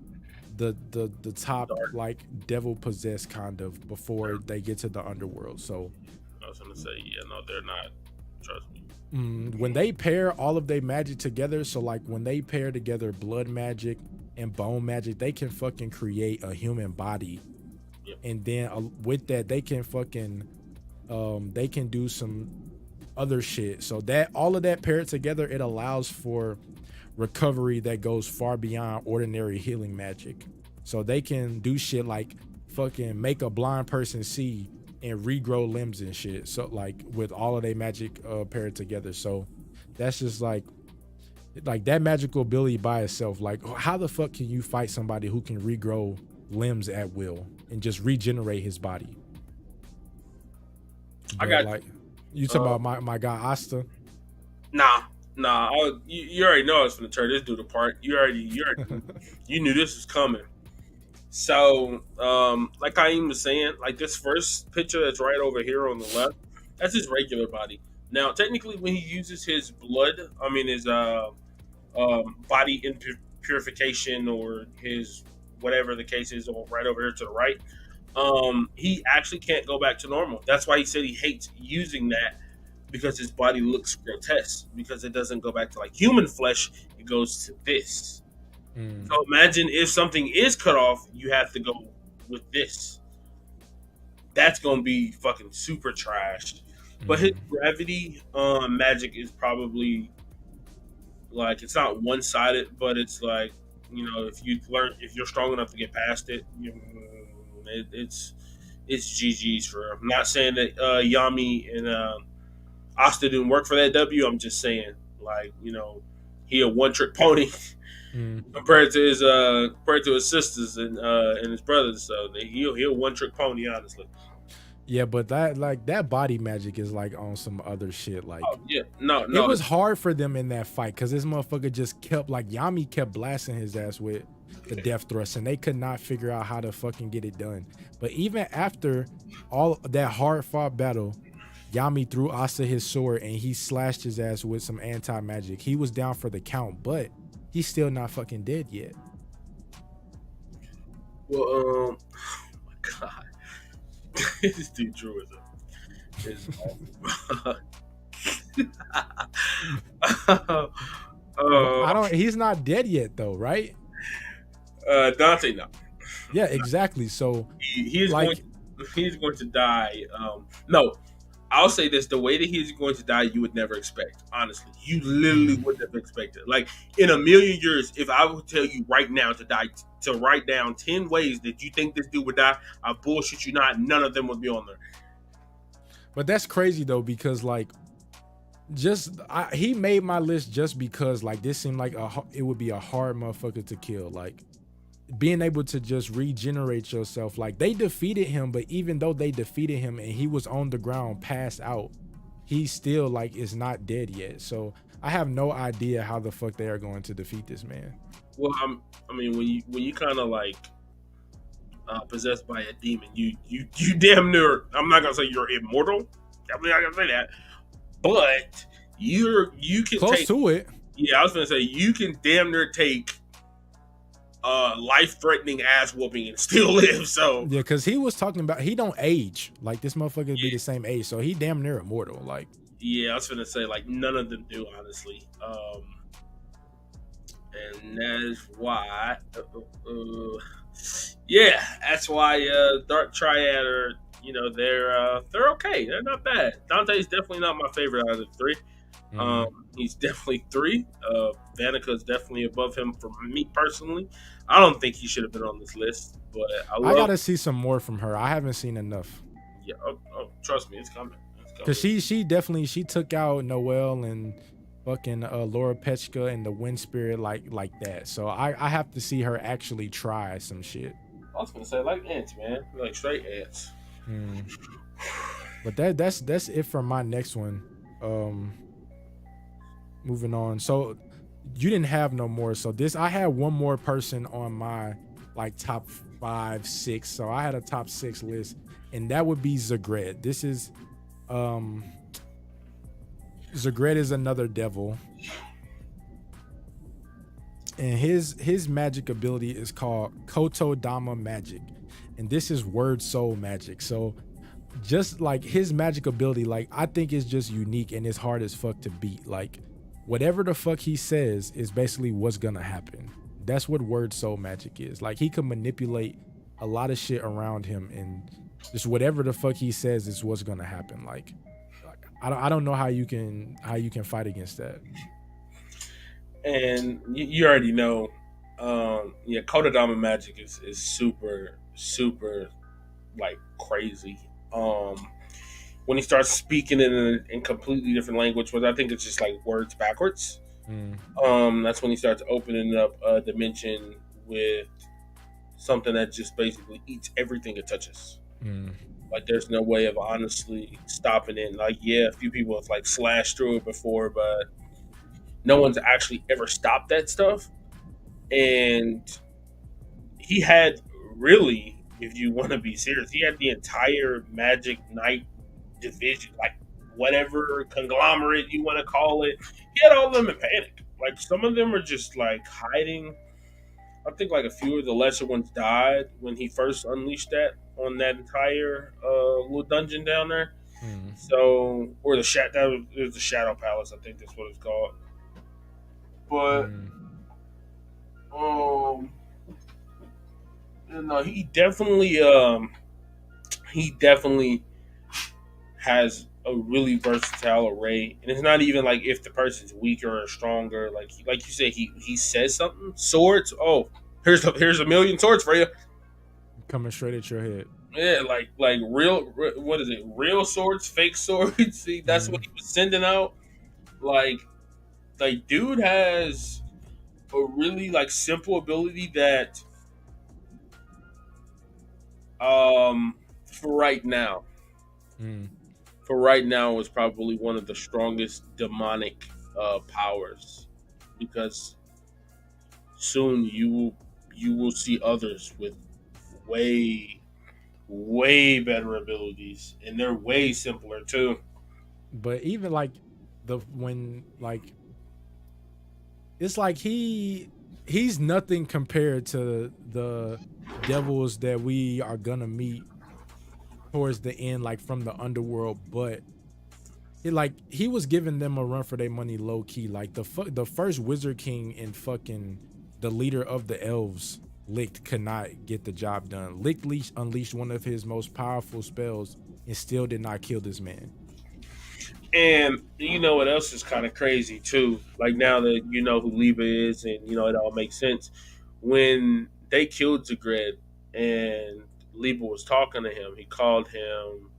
the top
Dark.
like devil possessed kind of before they get to the underworld. So
I was gonna say, yeah, no, they're not. Trust me.
when they pair all of their magic together, so like when they pair together blood magic and bone magic, they can fucking create a human body.
Yep.
And then with that they can fucking they can do some other shit. So that all of that paired together, it allows for recovery that goes far beyond ordinary healing magic. So they can do shit like fucking make a blind person see and regrow limbs and shit. So like with all of their magic paired together. So that's just like that magical ability by itself. Like how the fuck can you fight somebody who can regrow limbs at will and just regenerate his body?
I
But
got
like you talk about my guy Asta.
nah. You already know I was gonna tear this dude apart. You knew this was coming. So, like Kaim was saying, like this first picture that's right over here on the left, that's his regular body. Now, technically, when he uses his blood, I mean his body purification or his whatever the case is, or right over here to the right, he actually can't go back to normal. That's why he said he hates using that because his body looks grotesque because it doesn't go back to like human flesh. It goes to this.
Mm,
So imagine if something is cut off, you have to go with this. That's gonna be fucking super trash. But his
mm.
gravity magic is probably like it's not one sided, but it's like if you're strong enough to get past it, it's GG's for him. I'm not saying that Yami and Asta didn't work for that W. I'm just saying like he a one trick pony.
Mm.
Compared to his sisters and his brothers. So he'll one trick pony, honestly.
Yeah, but that body magic is like on some other shit. Like
Oh yeah, no,
it
no,
was hard for them in that fight because this motherfucker just kept like Yami kept blasting his ass with the death thrust, and they could not figure out how to fucking get it done. But even after all that hard fought battle, Yami threw Asa his sword and he slashed his ass with some anti magic. He was down for the count, but he's still not fucking dead yet.
Well, oh my god, this dude Drew is awful.
I don't. He's not dead yet though, right?
Dante, no,
Yeah, exactly. So
he is
like,
he's going to die. No, I'll say this: the way that he's going to die, you would never expect. Honestly, you literally would never expect it. Like in a million years, if I would tell you right now to write down 10 ways that you think this dude would die, I bullshit you not. None of them would be on there.
but that's crazy though because like, he made my list just because like this seemed like it would be a hard motherfucker to kill. Like being able to just regenerate yourself. Like they defeated him, but even though they defeated him and he was on the ground passed out, he still like is not dead yet. So I have no idea how the fuck they are going to defeat this man.
Well, I mean, when you kind of like possessed by a demon, you damn near. I'm not gonna say you're immortal. I'm not gonna say that, but you can
Close
take.
to it.
Yeah, I was gonna say you can damn near take life threatening ass whooping and still live. So
Yeah, because he was talking about he don't age. Like this motherfucker be
yeah,
the same age, so he damn near immortal. Like
yeah, I was gonna say like none of them do honestly, and that is why. Yeah, that's why Dark Triad are they're okay. They're not bad. Dante's definitely not my favorite out of the three. He's definitely three. Vanica is definitely above him for me personally. I don't think he should have been on this list, but
I gotta see some more from her. I haven't seen enough.
Yeah, trust me, it's coming. It's coming.
Cause she definitely she took out Noelle and fucking Laura Petchka and the Wind Spirit like that. So I have to see her actually try some shit.
I was gonna say like ants, man, like straight ants.
Mm. But that's it for my next one. Moving on. So you didn't have no more. So this I had one more person on my like top 5, 6. So I had a top 6 list, and that would be Zagred. This is Zagred is another devil. And his magic ability is called Koto Dama magic. And this is word soul magic. So just like his magic ability, like I think is just unique and it's hard as fuck to beat. Like whatever the fuck he says is basically what's gonna happen. That's what word soul magic is. Like he can manipulate a lot of shit around him, and just whatever the fuck he says is what's gonna happen. Like I don't know how you can fight against that.
and you already know, yeah, Kodadama magic is super super like crazy. Um, when he starts speaking in completely different language, which I think it's just like words backwards.
Mm,
That's when he starts opening up a dimension with something that just basically eats everything it touches.
mm,
Like there's no way of honestly stopping it. Like yeah, a few people have like slashed through it before, but no one's actually ever stopped that stuff. And he had really, if you want to be serious, he had the entire Magic Knight division, like whatever conglomerate you want to call it. He had all of them in panic. Like some of them are just like hiding. I think like a few of the lesser ones died when he first unleashed that on that entire little dungeon down there.
mm,
So, or the it was the Shadow Palace, I think that's what it's called. But
mm.
um, you know, he definitely has a really versatile array, and it's not even like if the person's weaker or stronger. Like you said, he says something. Swords. Oh, here's a million swords for you.
Coming straight at your head.
Yeah, like what is it? Real swords, fake swords. See, that's what
Mm.
he was sending out. Like dude has a really like simple ability that um for right now
Mm.
for right now is probably one of the strongest demonic powers because soon you will see others with way way better abilities and they're way simpler too.
But even like the when like it's like he's nothing compared to the devils that we are gonna meet towards the end, like from the underworld. But it like he was giving them a run for their money low key. Like the first Wizard King and fucking the leader of the elves, Licht, could not get the job done. Licht unleashed one of his most powerful spells and still did not kill this man.
And you know what else is kind of crazy too? Like now that you know who Liba is, and you know it all makes sense. When they killed Zagred and Liba was talking to him, he called him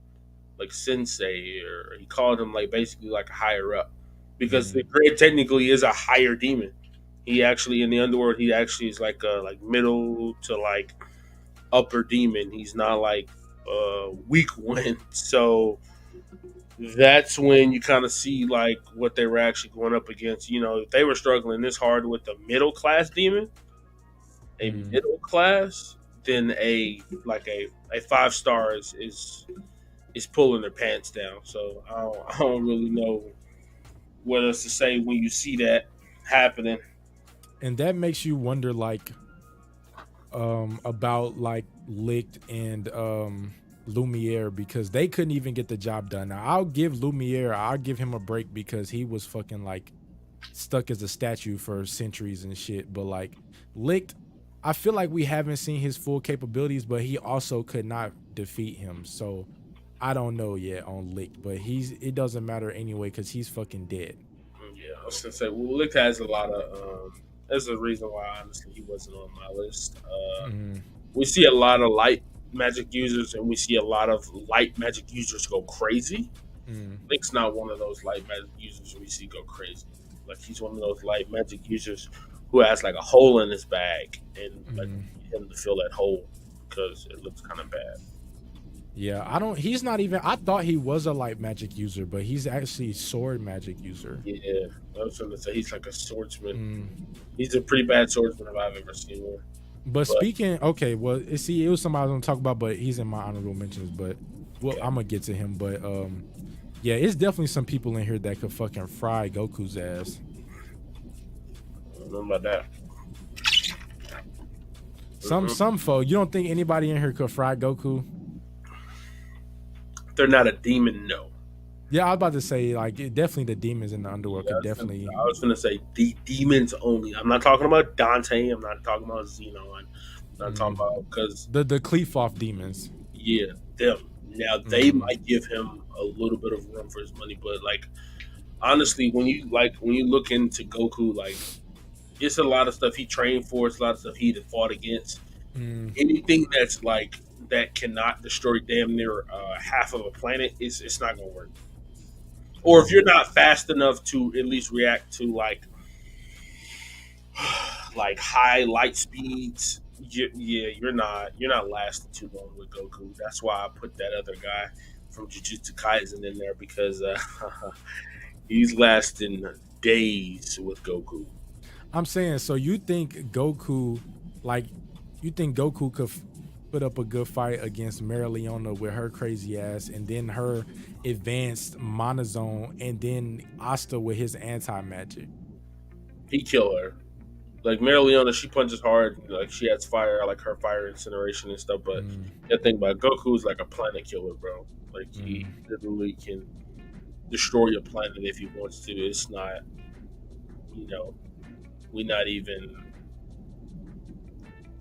like sensei, or he called him like basically like a higher up, because
Mm,
Zagred technically is a higher demon. He actually in the underworld, he actually is like a like middle to like upper demon. He's not like weak one. So that's when you kind of see like what they were actually going up against. You know, if they were struggling this hard with the middle class demon, a
mm.
middle class, then a 5 star is pulling their pants down. So I don't really know what else to say when you see that happening.
And that makes you wonder like about like Licht and Lumiere, because they couldn't even get the job done. Now I'll give him a break because he was fucking like stuck as a statue for centuries and shit. But like Licht, I feel like we haven't seen his full capabilities, but he also could not defeat him. So I don't know yet on Licht, but it doesn't matter anyway because he's fucking dead.
Yeah, I was gonna say, well, Lick has a lot of. There's a reason why honestly he wasn't on my list.
Mm,
We see a lot of light magic users, and we see a lot of light magic users go crazy.
mm,
Lick's not one of those light magic users we see go crazy. Like he's one of those light magic users who has like a hole in his bag, and like
mm.
him to fill that hole because it looks kind of bad.
Yeah, I don't. He's not even. I thought he was a light magic user, but he's actually sword magic user.
Yeah, I was gonna say he's like a swordsman.
Mm.
He's a pretty bad swordsman if I've ever seen one.
But
But
speaking, okay, well, see, it was somebody I was gonna talk about, but he's in my honorable mentions. But well,
okay,
I'm gonna get to him. But yeah, it's definitely some people in here that could fucking fry Goku's ass.
I don't know about that. Mm-mm.
Some folk. You don't think anybody in here could fry Goku?
They're not a demon, no.
Yeah, I was about to say like definitely the demons in the underworld
Yeah,
could definitely.
I was gonna say demons only. I'm not talking about Dante. I'm not talking about Xenon. I'm not talking
Mm,
about because
the Cleafoff demons.
yeah, them. Now they
Mm,
might give him a little bit of room for his money, but like honestly, when you look into Goku, like It's a lot of stuff he trained for. It's a lot of stuff he fought against.
Mm,
Anything that's like that cannot destroy damn near half of a planet, it's not gonna work. Or if
mm.
you're not fast enough to at least react to like high light speeds, yeah, you're not lasting too long with Goku. That's why I put that other guy from Jujutsu Kaisen in there because he's lasting days with Goku.
I'm saying, so you think Goku, like, you think Goku could put up a good fight against Mara Leona with her crazy ass, and then her advanced monozone, and then Asta with his anti magic?
He kill her. Like Mary Leona, she punches hard. Like she has fire, like her fire incineration and stuff. But
Mm,
the thing about Goku's like a planet killer, bro. Like he
mm.
literally can destroy your planet if he wants to. It's not, you know, we not even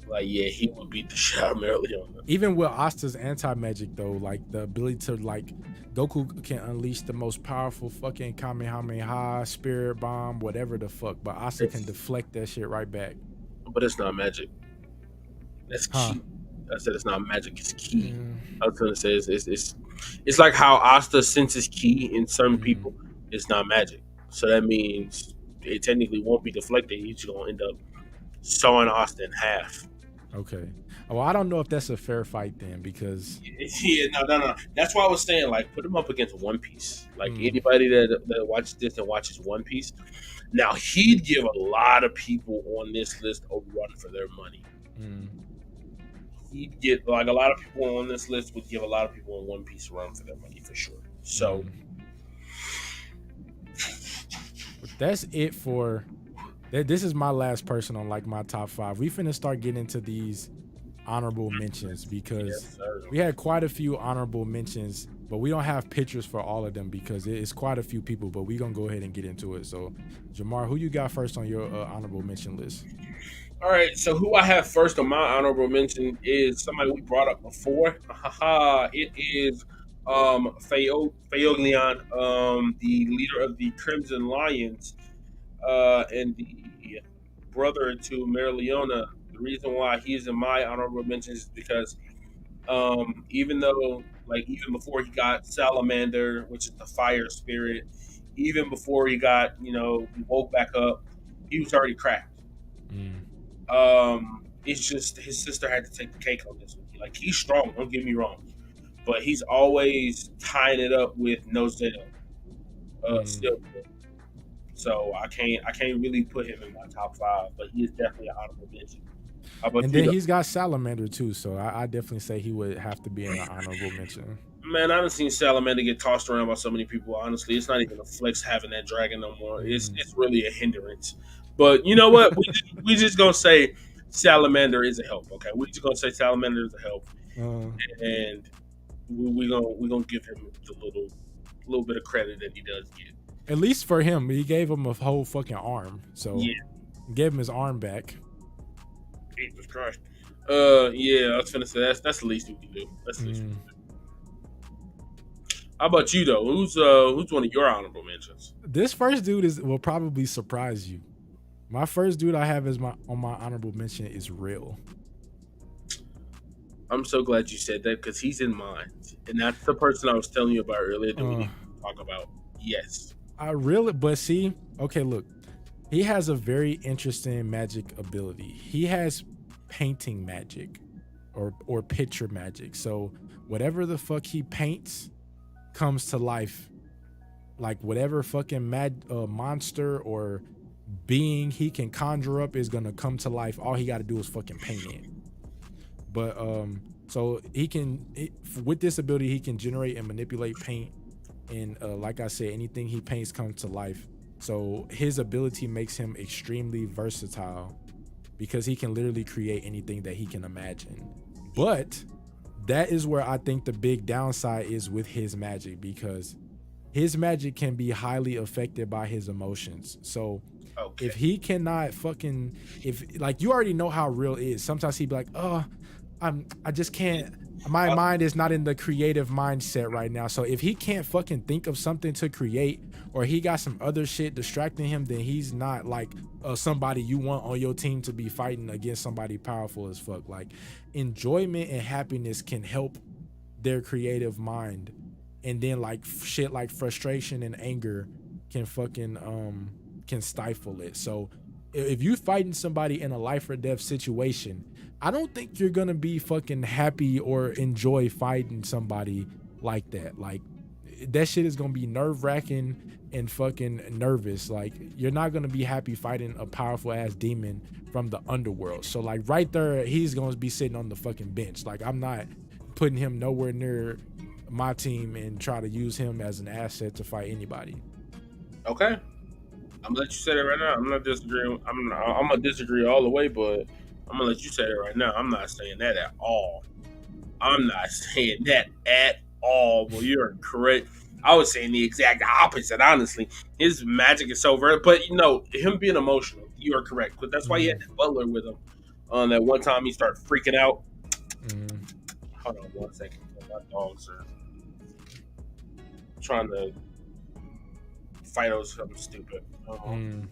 like yeah, he would beat the shit out of Mary Leona.
Even with Asta's anti magic though, like the ability to like Goku can unleash the most powerful fucking Kamehameha, Spirit Bomb, whatever the fuck, but Asta can
It's,
deflect that shit right back.
but it's not magic. That's
Huh.
key. I said it's not magic. It's key.
Mm,
I was gonna say it's like how Asta senses key in certain
mm.
people. It's not magic. So that means it technically won't be deflected. You're just gonna end up sawing Asta in half.
Okay. Well, I don't know if that's a fair fight then because
Yeah, no. That's why I was saying, like, put him up against One Piece. Like
mm,
anybody that watches this and watches One Piece, now he'd give a lot of people on this list a run for their money.
mm,
He'd get like a lot of people on this list would give a lot of people in One Piece a run for their money for sure. So
mm. But that's it for this is my last person on like my top 5. We finna start getting into these honorable mentions because
yes, sir.
we had quite a few honorable mentions, but we don't have pictures for all of them because it's quite a few people, but we're gonna go ahead and get into it. So Jamar, who you got first on your honorable mention list?
All right, so who I have first on my honorable mention is somebody we brought up before. It is Fayoglian, the leader of the Crimson Lions, and the brother to Marileona. The reason why he's in my honorable mentions is because even though, like, even before he got Salamander, which is the fire spirit, even before he got, he woke back up, he was already cracked.
Mm,
It's just his sister had to take the cake on this one. Like he's strong, don't get me wrong, but he's always tying it up with Nozel,
mm.
still. So I can't really put him in my top 5, but he is definitely an honorable mention. How about
And
you
then
though?
he's got Salamander too, so I definitely say he would have to be in the honorable mention.
Man, I haven't seen Salamander get tossed around by so many people. Honestly, it's not even a flex having that dragon no more. It's
Mm.
it's really a hindrance. But you know what? We just gonna say Salamander is a help. Okay, we just gonna say Salamander is a help,
Uh,
and we gonna give him the little bit of credit that he does get.
at least for him, he gave him a whole fucking arm, so
Yeah,
gave him his arm back.
Jesus Christ. Yeah, I was gonna say that's the least we can do. That's the least.
Mm.
How about you though? Who's one of your honorable mentions?
This first dude will probably surprise you. My first dude I have as my on my honorable mention is Real.
I'm so glad you said that because he's in mine, and that's the person I was telling you about earlier that we
Uh,
need to talk about. Yes.
I really, but see, okay, look, he has a very interesting magic ability. He has painting magic, or picture magic. So whatever the fuck he paints comes to life. Like whatever fucking monster or being he can conjure up is gonna come to life. All he got to do is fucking paint it. But so with this ability, he can generate and manipulate paint, and like I said, anything he paints comes to life. So his ability makes him extremely versatile because he can literally create anything that he can imagine. But that is where I think the big downside is with his magic, because his magic can be highly affected by his emotions. So if
Okay.
he cannot fucking, if like, you already know how Real is. Sometimes he'd be like, oh, I just can't. My mind is not in the creative mindset right now. So if he can't fucking think of something to create, or he got some other shit distracting him, then he's not like somebody you want on your team to be fighting against somebody powerful as fuck. Like enjoyment and happiness can help their creative mind, and then like shit like frustration and anger can fucking can stifle it. So if you fighting somebody in a life or death situation, I don't think you're gonna be fucking happy or enjoy fighting somebody like that. Like that shit is gonna be nerve wracking and fucking nervous. Like you're not gonna be happy fighting a powerful ass demon from the underworld. So like right there, he's gonna be sitting on the fucking bench. Like I'm not putting him nowhere near my team and try to use him as an asset to fight anybody.
Okay, I'm gonna let you say that right now. I'm not disagreeing. I'm gonna disagree all the way, but I'm gonna let you say that right now. I'm not saying that at all. I'm not saying that at all. Well, you're correct. I was saying the exact opposite. Honestly, his magic is so very. But you know, him being emotional, you are correct. But that's why he had
Mm-hmm.
the butler with him. On that one time, he started freaking out.
Mm-hmm.
Hold on 1 second. My dogs are trying to fight over something stupid.
Mm.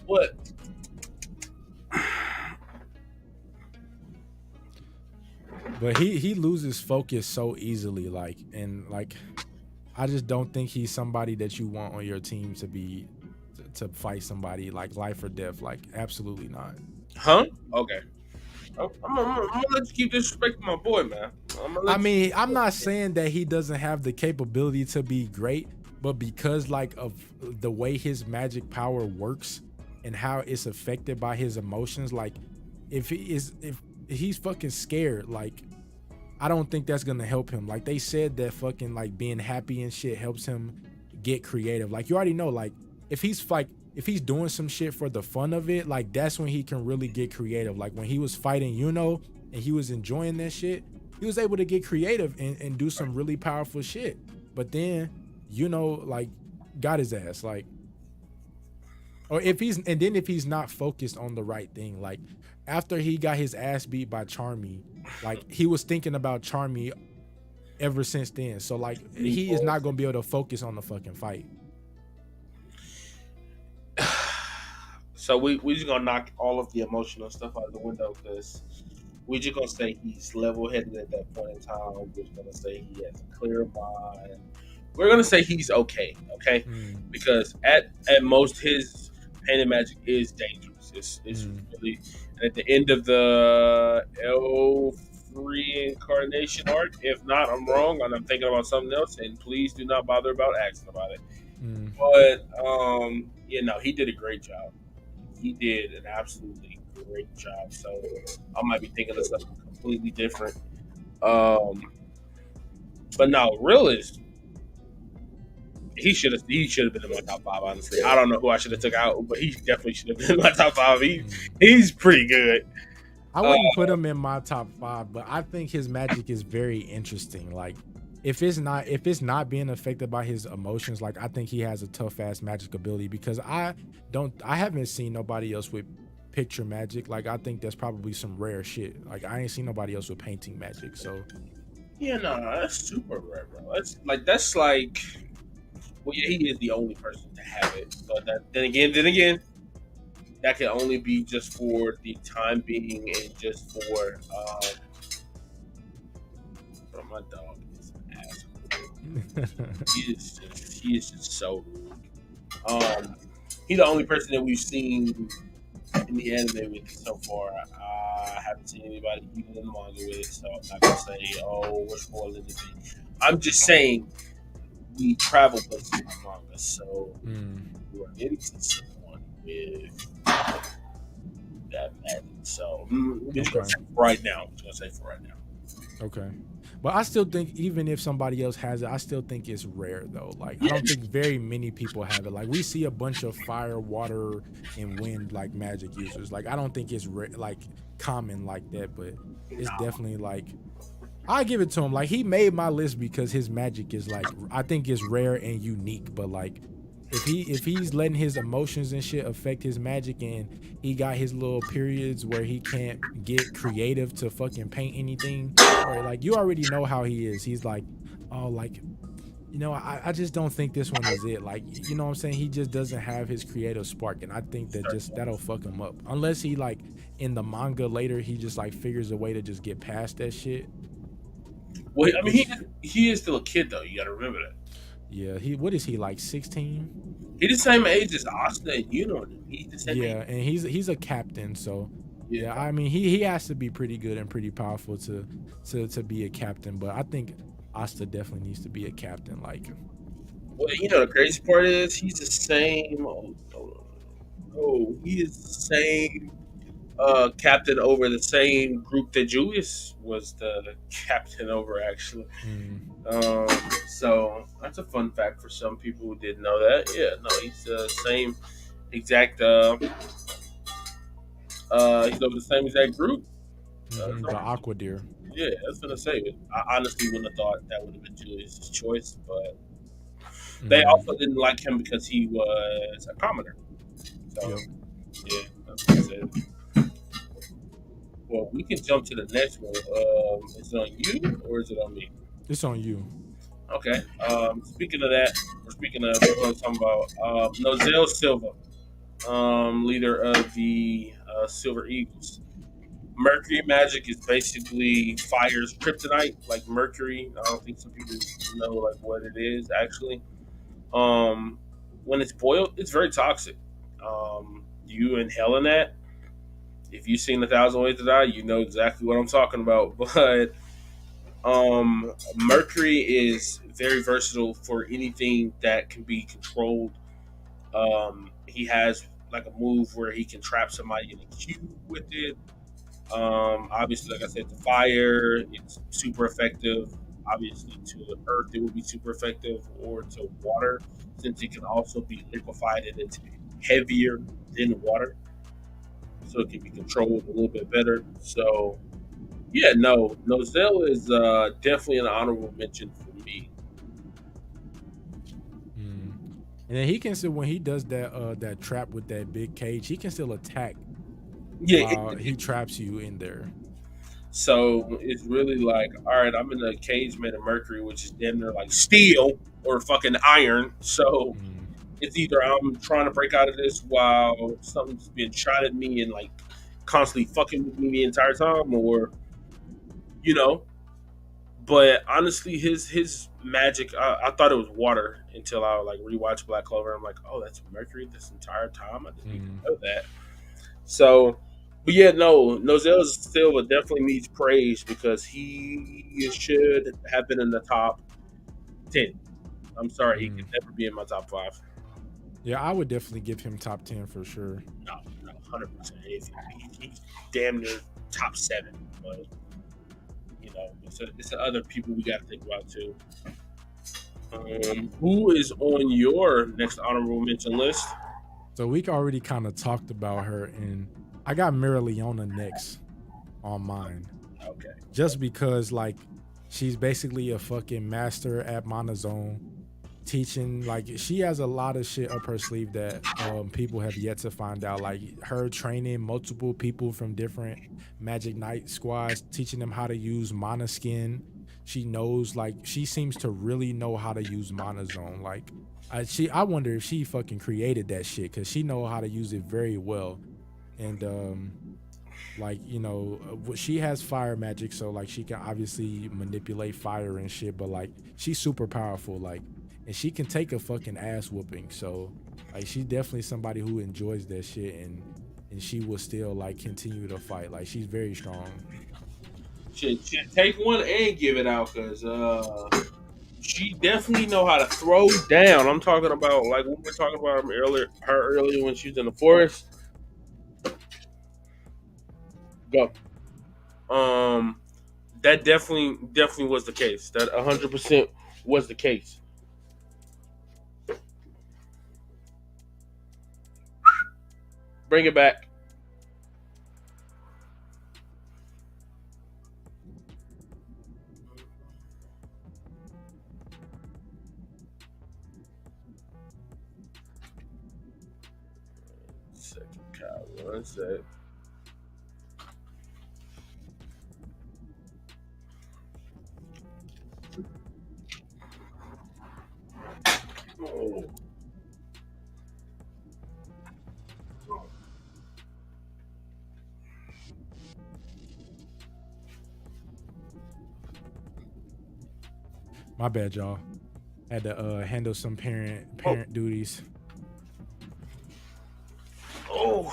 What?
But he loses focus so easily, like, and like I just don't think he's somebody that you want on your team to be to fight somebody like life or death. Like absolutely not.
Huh? Okay. I'm gonna let you keep disrespecting my boy, man. I'm gonna
I
let you.
mean, I'm not saying that he doesn't have the capability to be great, but because like of the way his magic power works and how it's affected by his emotions, like if he's fucking scared, like I don't think that's gonna help him. Like they said that fucking like being happy and shit helps him get creative. Like you already know, like if he's doing some shit for the fun of it, like that's when he can really get creative. Like when he was fighting, and he was enjoying that shit, he was able to get creative and do some really powerful shit. But then, like got his ass. Like or if he's not focused on the right thing, like after he got his ass beat by Charmy, like he was thinking about Charmy ever since then. So like he is not gonna be able to focus on the fucking fight.
So we just gonna knock all of the emotional stuff out of the window because we just gonna say he's level headed at that point in time. We're just gonna say he has a clear mind. We're gonna say he's okay, okay?
Mm,
Because at most his painted magic is dangerous. It's
mm.
really, and at the end of the L reincarnation arc. If not, I'm wrong and I'm thinking about something else. And please do not bother about asking about it.
Mm.
But he did a great job. He did an absolutely great job. So I might be thinking of something completely different. Um, but no, real is he should have been in my top five. Honestly, I don't know who I should have took out, but he definitely should have been in my top five.
Mm.
He's pretty good.
I
Uh,
wouldn't put him in my top 5, but I think his magic is very interesting. Like if it's not being affected by his emotions, like I think he has a tough ass magic ability because I haven't seen nobody else with picture magic. Like I think that's probably some rare shit. Like I ain't seen nobody else with painting magic. So
yeah, no, that's super rare, bro. That's like, well, yeah, he is the only person to have it. But then again, that can only be just for the time being and just for my dog is an asshole. He is just so rude. He's the only person that we've seen in the anime with so far. I haven't seen anybody even in the manga with it, so I'm not gonna say, oh, we're spoiling anything. I'm just saying we travel places in the manga, so
mm,
we're into someone with that magic. So we're just gonna
okay.
say for right now. We're just gonna say for right now.
Okay. But I still think even if somebody else has it, I still think it's rare though. Like I
Yeah,
don't think very many people have it. Like we see a bunch of fire, water, and wind like magic users. Like I don't think it's like common like that, but it's
nah,
definitely like I give it to him. Like he made my list because his magic is like I think is rare and unique, but like if he's letting his emotions and shit affect his magic, and he got his little periods where he can't get creative to fucking paint anything, or like you already know how he is. He's like, oh, like, I just don't think this one is it. Like, you know what I'm saying? He just doesn't have his creative spark. And I think that just that'll fuck him up. Unless he like in the manga later, he just like figures a way to just get past that shit.
Well, I mean,
Which
he is still a kid though. You got to remember that.
yeah, what is he like 16?
He's the same age as Asta and Yuno. He's the same age.
Yeah, and he's a captain, so yeah,
Yeah.
I mean he has to be pretty good and pretty powerful to be a captain, but I think Asta definitely needs to be a captain. Like,
Well, the crazy part is he's the same. He is the same captain over the same group that Julius was the captain over, actually.
mm,
Um, so that's a fun fact for some people who didn't know that. Yeah, no, he's the same exact. He's over the same exact group.
the Aqua Deer.
Yeah, I was gonna say. I honestly wouldn't have thought that would have been Julius's choice, but they
Mm,
also didn't like him because he was a commoner. So
yep,
yeah, that's what I said. Well, we can jump to the next one. Is it on you or is it on me?
it's on you.
Okay. Speaking of that, or speaking of what I was talking about, Nozel Silva, leader of the Silver Eagles. Mercury magic is basically fire's kryptonite, like mercury. I don't think some people know like what it is actually. Um, when it's boiled, it's very toxic. You inhaling that, if you've seen 1,000 Ways to Die, you know exactly what I'm talking about. But Mercury is very versatile for anything that can be controlled. He has like a move where he can trap somebody in a cube with it. Obviously, like I said, to fire, it's super effective. Obviously, to earth, it would be super effective, or to water, since it can also be liquefied and it's heavier than water, so it can be controlled a little bit better. So, yeah, no, Nozel is definitely an honorable mention for me.
Mm. And then he can still, when he does that trap with that big cage, he can still attack
Yeah,
while he traps you in there.
so it's really like, all right, I'm in a cage made of mercury, which is damn near like steel or fucking iron. So
Mm.
it's either I'm trying to break out of this while something's being shot at me and like constantly fucking with me the entire time, or you know. But honestly, his magic, I thought it was water until I like rewatched Black Clover. I'm like, oh, that's mercury this entire time. I didn't even
Mm.
know that. So, but yeah, no, Nozel Silva definitely needs praise because he should have been in the top 10. I'm sorry, he
Mm.
could never be in my top 5.
Yeah, I would definitely give him top 10 for sure.
No, no, 100%. He's damn near top 7. But it's the other people we got to think about too. Who is on your next honorable mention list?
So we already kind of talked about her, and I got Mira Leona next on mine.
Okay.
Just because like she's basically a fucking master at Monozone, teaching, like she has a lot of shit up her sleeve that people have yet to find out, like her training multiple people from different Magic Knight squads, teaching them how to use Mana Skin. She knows, like she seems to really know how to use Mana Zone. Like I wonder if she fucking created that shit, because she know how to use it very well. And like she has fire magic, so like she can obviously manipulate fire and shit, but like she's super powerful, like, and she can take a fucking ass whooping. So like she's definitely somebody who enjoys that shit, and she will still like continue to fight. Like she's very strong.
Should take one and give it out because she definitely know how to throw down. I'm talking about like when we were talking about her earlier when she was in the forest. Go. Um, that definitely was the case. That 100% was the case. Bring it back. second, Kyle. 1 sec. Oh.
My bad, y'all. Had to handle some parent duties.
Oh.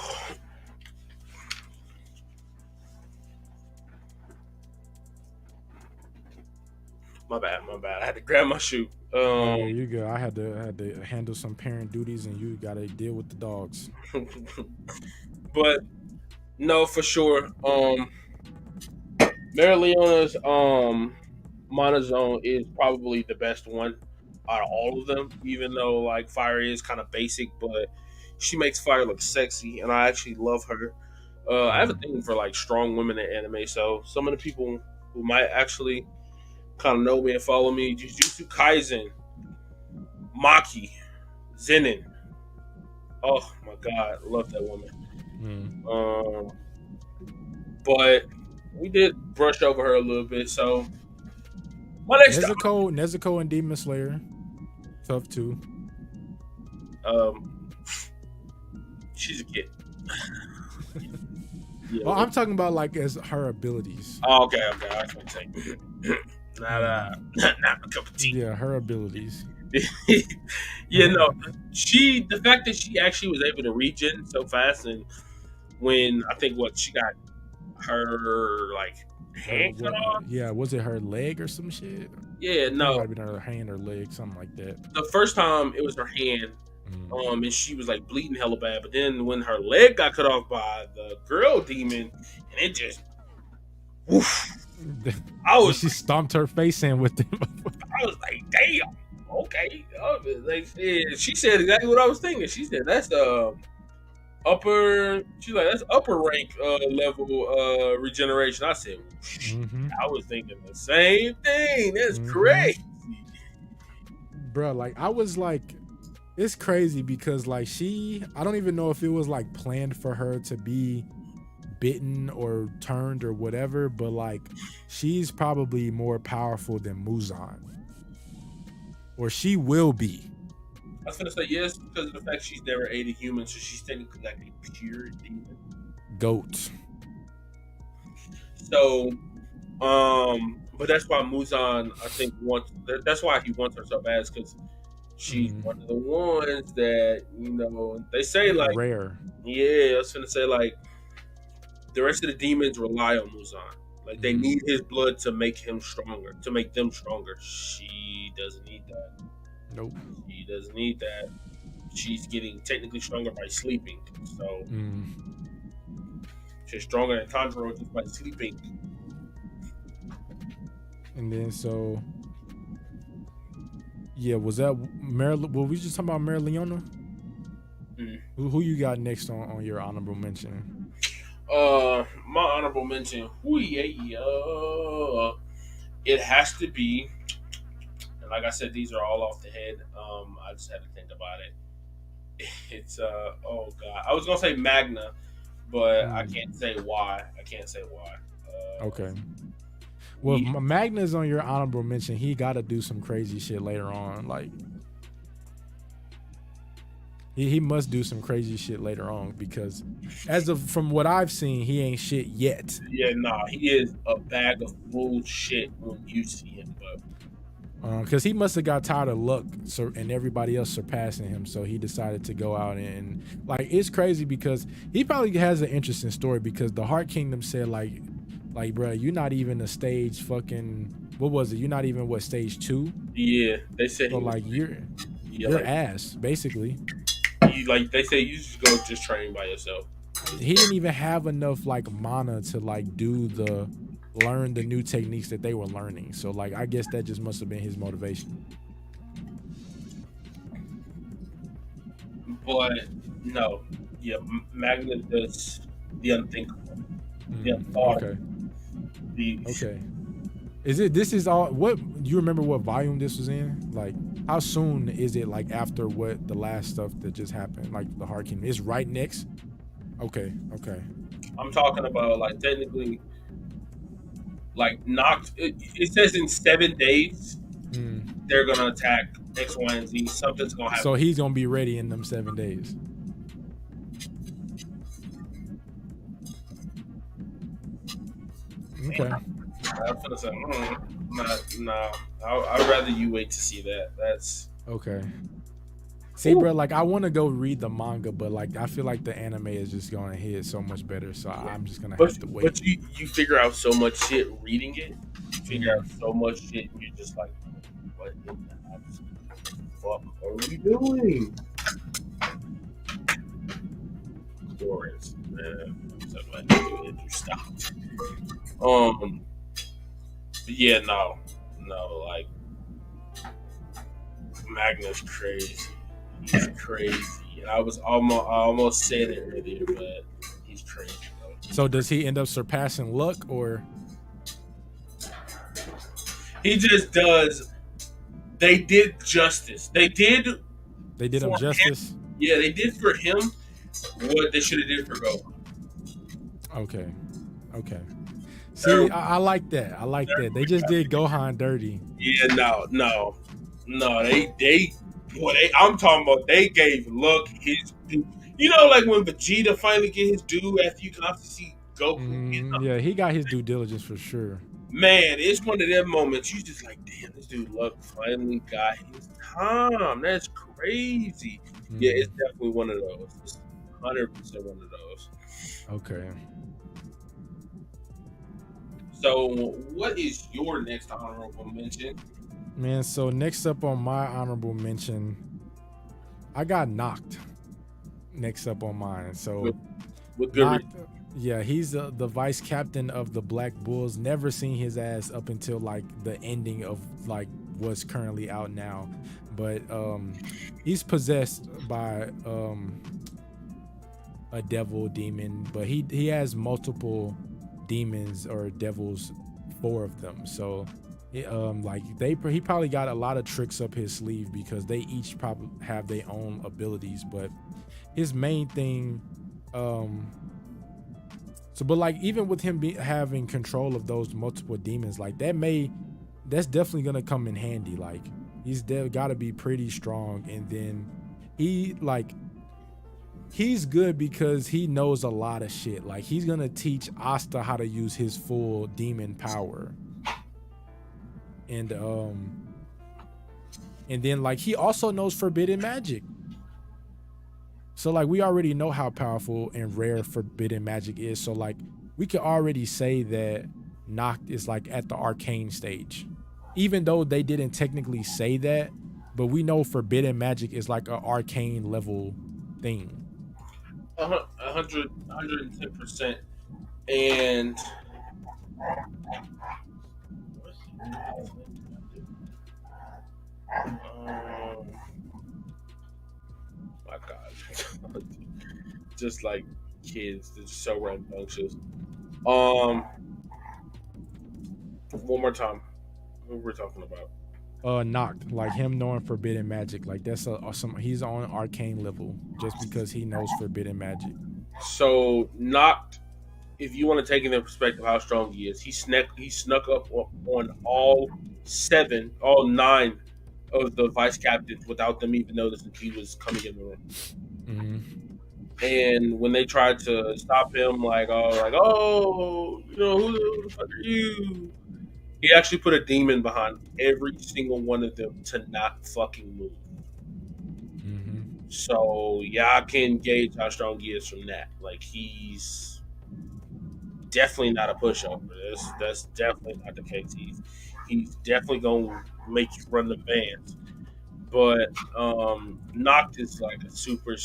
My bad. I had to grab my shoe.
Oh yeah, you good. I had to handle some parent duties, and you got to deal with the dogs.
But no, for sure. Mary Leona's monozone is probably the best one out of all of them. Even though like Fire is kind of basic, but she makes Fire look sexy, and I actually love her. I have a thing for like strong women in anime, so some of the people who might actually kind of know me and follow me, Jujutsu Kaisen, Maki, Zenin. Oh my god, love that woman. Um, but we did brush over her a little bit, so my next
Nezuko and Demon Slayer, tough too.
She's a kid.
Yeah, well, I'm talking about like as her abilities.
Oh, okay. I was gonna say not a cup of tea.
Yeah, her abilities.
Yeah, no. The fact that she actually was able to regen so fast, and when I think she got her like hand cut off.
Yeah, was it her leg or some shit?
Yeah, no.
It might have been her hand or leg, something like that.
The first time it was her hand. And she was like bleeding hella bad, but then when her leg got cut off by the girl demon, and it just, woof,
she stomped her face in with them.
I was like, damn, okay. Like, yeah, she said exactly what I was thinking. She said that's upper. She's like that's upper rank level regeneration. I said, I was thinking the same thing. That's crazy,
bro. Like I was like. It's crazy because like I don't even know if it was like planned for her to be bitten or turned or whatever, but like she's probably more powerful than Muzan. Or she will be.
I was gonna say yes because of the fact she's never ate a human, so she's technically like a pure demon.
Goat.
So, but that's why Muzan I think that's why he wants her so bad, because she's one of the ones that, they say like
rare.
Yeah, I was gonna say like the rest of the demons rely on Muzan. Like they need his blood to make him stronger, to make them stronger. She doesn't need that.
Nope.
She doesn't need that. She's getting technically stronger by sleeping. So she's stronger than Tanjiro just by sleeping.
And then so yeah, was that Marilyn? Well, we just talking about Mary Leona. Who you got next on your honorable mention?
My honorable mention. It has to be. And like I said, these are all off the head. I just had to think about it. It's oh god, I was gonna say Magna, but I can't say why.
Okay. Well, if Magna's on your honorable mention, he got to do some crazy shit later on. Like, he must do some crazy shit later on because, from what I've seen, he ain't shit yet.
Yeah, nah, he is a bag of bullshit when you see him, but
because he must have got tired of luck and everybody else surpassing him, so he decided to go out and like it's crazy because he probably has an interesting story because the Heart Kingdom said like, bro, you're not even a stage fucking. What was it? You're not even stage 2?
Yeah, they said.
So like you're ass basically.
They say you just go just train by yourself.
He didn't even have enough like mana to like learn the new techniques that they were learning. So like I guess that just must have been his motivation.
But no, yeah, Magna does the unthinkable. The unthought.
Okay. Okay. This is all what you remember what volume this was in? Like how soon is it like after what the last stuff that just happened, like the Heart Kingdom? It's right next? Okay. Okay.
I'm talking about like technically like knocked. It says in 7 days
Mm.
they're gonna attack X, Y, and Z. Something's gonna
So
happen.
he's gonna be ready in them 7 days. Okay.
I'm gonna say, nah. I'd rather you wait to see that. That's
Okay. See,
ooh,
bro, like I want to go read the manga, but like I feel like the anime is just gonna hit so much better. So
yeah.
I'm just gonna
But
have to wait.
but you figure out so much shit reading it. You figure
Mm.
out so much shit, and you're just like, what in the absolute fuck are we doing? Glorious, man. I'm so glad you stopped. But yeah, no, like Magna's crazy. He's crazy. And I almost said it earlier, but he's crazy though. He's
So
crazy.
does he end up surpassing Luck, or
He just does. They did justice. They did
they did him
for him.
justice?
Yeah, they did for him what they should have did for Goku.
Okay. Okay.
They're,
See, I like that. I like that. They just did Gohan dirty.
yeah, no. I'm talking about they gave Luck his due. You know, like when Vegeta finally get his due after you can obviously see Goku.
Yeah, he got his due diligence for sure.
Man, it's one of them moments you just like, damn, this dude Luck finally got his time. That's crazy. Yeah, it's
Mm,
definitely one of those. It's 100% one of those.
okay.
So, what is your next honorable mention?
Man, so next up on my honorable mention, I got knocked. Next up on mine. So
With, with good reason.
knocked. Yeah, he's the vice captain of the Black Bulls. Never seen his ass up until like the ending of like what's currently out now. But he's possessed by a devil demon, but he has multiple demons or devils, 4 of them. So like he probably got a lot of tricks up his sleeve because they each probably have their own abilities, but his main thing so but like even with him having control of those multiple demons, like that's definitely gonna come in handy. Like he's got to be pretty strong, and then he like he's good because he knows a lot of shit. Like he's gonna teach Asta how to use his full demon power. And then like he also knows forbidden magic. So like we already know how powerful and rare forbidden magic is. So like we can already say that Noct is like at the arcane stage. Even though they didn't technically say that, but we know forbidden magic is like an arcane level thing.
110%. And my God, just like kids, they're just so rambunctious. Um, one more time, what we're talking about.
Noct, like him knowing forbidden magic, like that's some he's on arcane level just because he knows forbidden magic.
So, not if you want to take into perspective how strong he is, he snuck up on all 9 of the vice captains without them even noticing he was coming in the room.
Mm-hmm.
And when they tried to stop him, oh, who the fuck are you? He actually put a demon behind every single one of them to not fucking move.
Mm-hmm.
So yeah, I can gauge how strong he is from that. Like he's definitely not a pushover. That's definitely not the case. He's definitely gonna make you run the bands. But Noct is like a super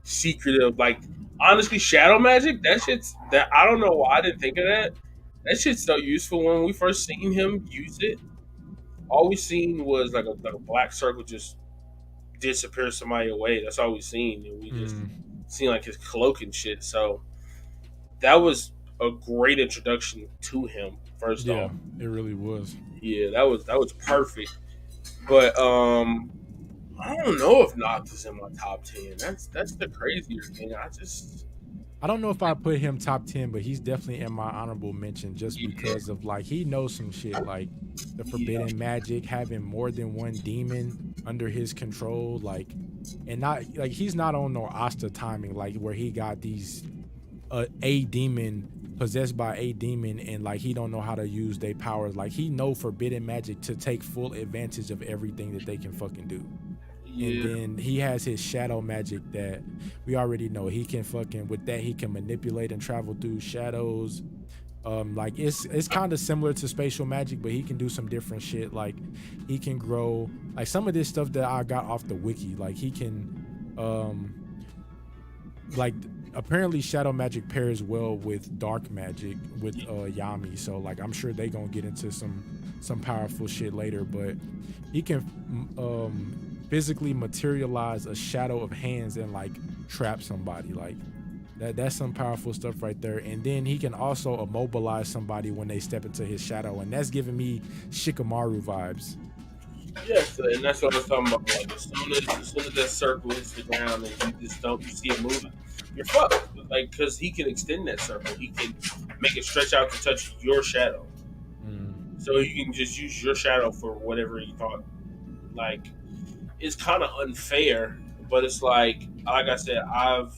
secretive. Like honestly, shadow magic. That I don't know why I didn't think of that. That shit's so useful. When we first seen him use it, all we seen was like a black circle just disappear somebody away. That's all we seen, and we just
Mm.
seen like his cloak and shit. So that was a great introduction to him. First
Yeah,
off,
it really was.
yeah, that was perfect. But I don't know if Knox is in my top 10. That's the crazier thing. I just
I don't know if I put him top 10, but he's definitely in my honorable mention just
Yeah,
because of like he knows some shit like the
yeah,
forbidden magic, having more than one demon under his control, like and not like he's not on no Asta timing like where he got these a demon possessed by a demon and like he don't know how to use their powers. Like he know forbidden magic to take full advantage of everything that they can fucking do. And
yeah,
then he has his shadow magic that we already know he can fucking with that he can manipulate and travel through shadows. Like it's kind of similar to spatial magic, but he can do some different shit. Like he can grow like some of this stuff that I got off the wiki. Like he can um like apparently shadow magic pairs well with dark magic with Yami, so like I'm sure they gonna get into some powerful shit later, but he can physically materialize a shadow of hands and like trap somebody. Like that's some powerful stuff right there. And then he can also immobilize somebody when they step into his shadow, and that's giving me Shikamaru vibes.
yes, and that's what I'm talking about. Like as soon as that circle hits the ground and you see it moving, you're fucked. Like because he can extend that circle, he can make it stretch out to touch your shadow,
Mm.
so you can just use your shadow for whatever you thought. Like it's kind of unfair, but it's like I said, I've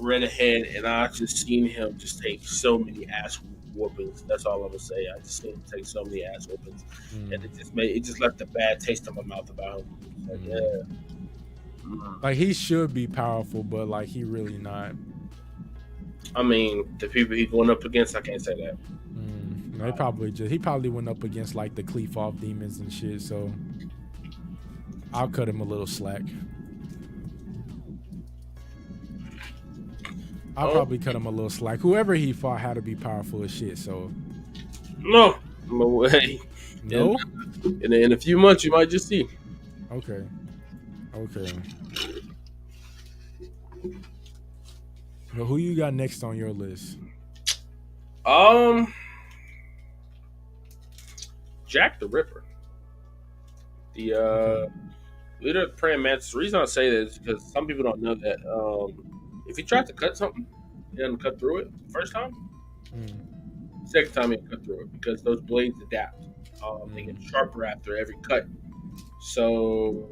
read ahead and I just seen him just take so many ass whoopings. That's all I'm gonna say. I just seen him take so many ass whoopings, and
Mm.
it just left a bad taste in my mouth about him. Like,
Mm.
yeah, mm.
Like he should be powerful, but like he really not.
I mean, the people he's going up against, I can't say that.
They probably just he probably went up against like the Cleef off demons and shit, so I'll cut him a little slack. I'll
Oh
probably cut him a little slack. Whoever he fought had to be powerful as shit, so
no, no way. And
no?
in a few months, you might just see.
Okay. Okay. Well, who you got next on your list?
Um, Jack the Ripper, the
Okay.
leader of the praying mantis. The reason I say that is because some people don't know that if he tried to cut something, he doesn't cut through it the first time.
Mm,
Second time he'll cut through it because those blades adapt. They get
mm,
sharper after every cut. So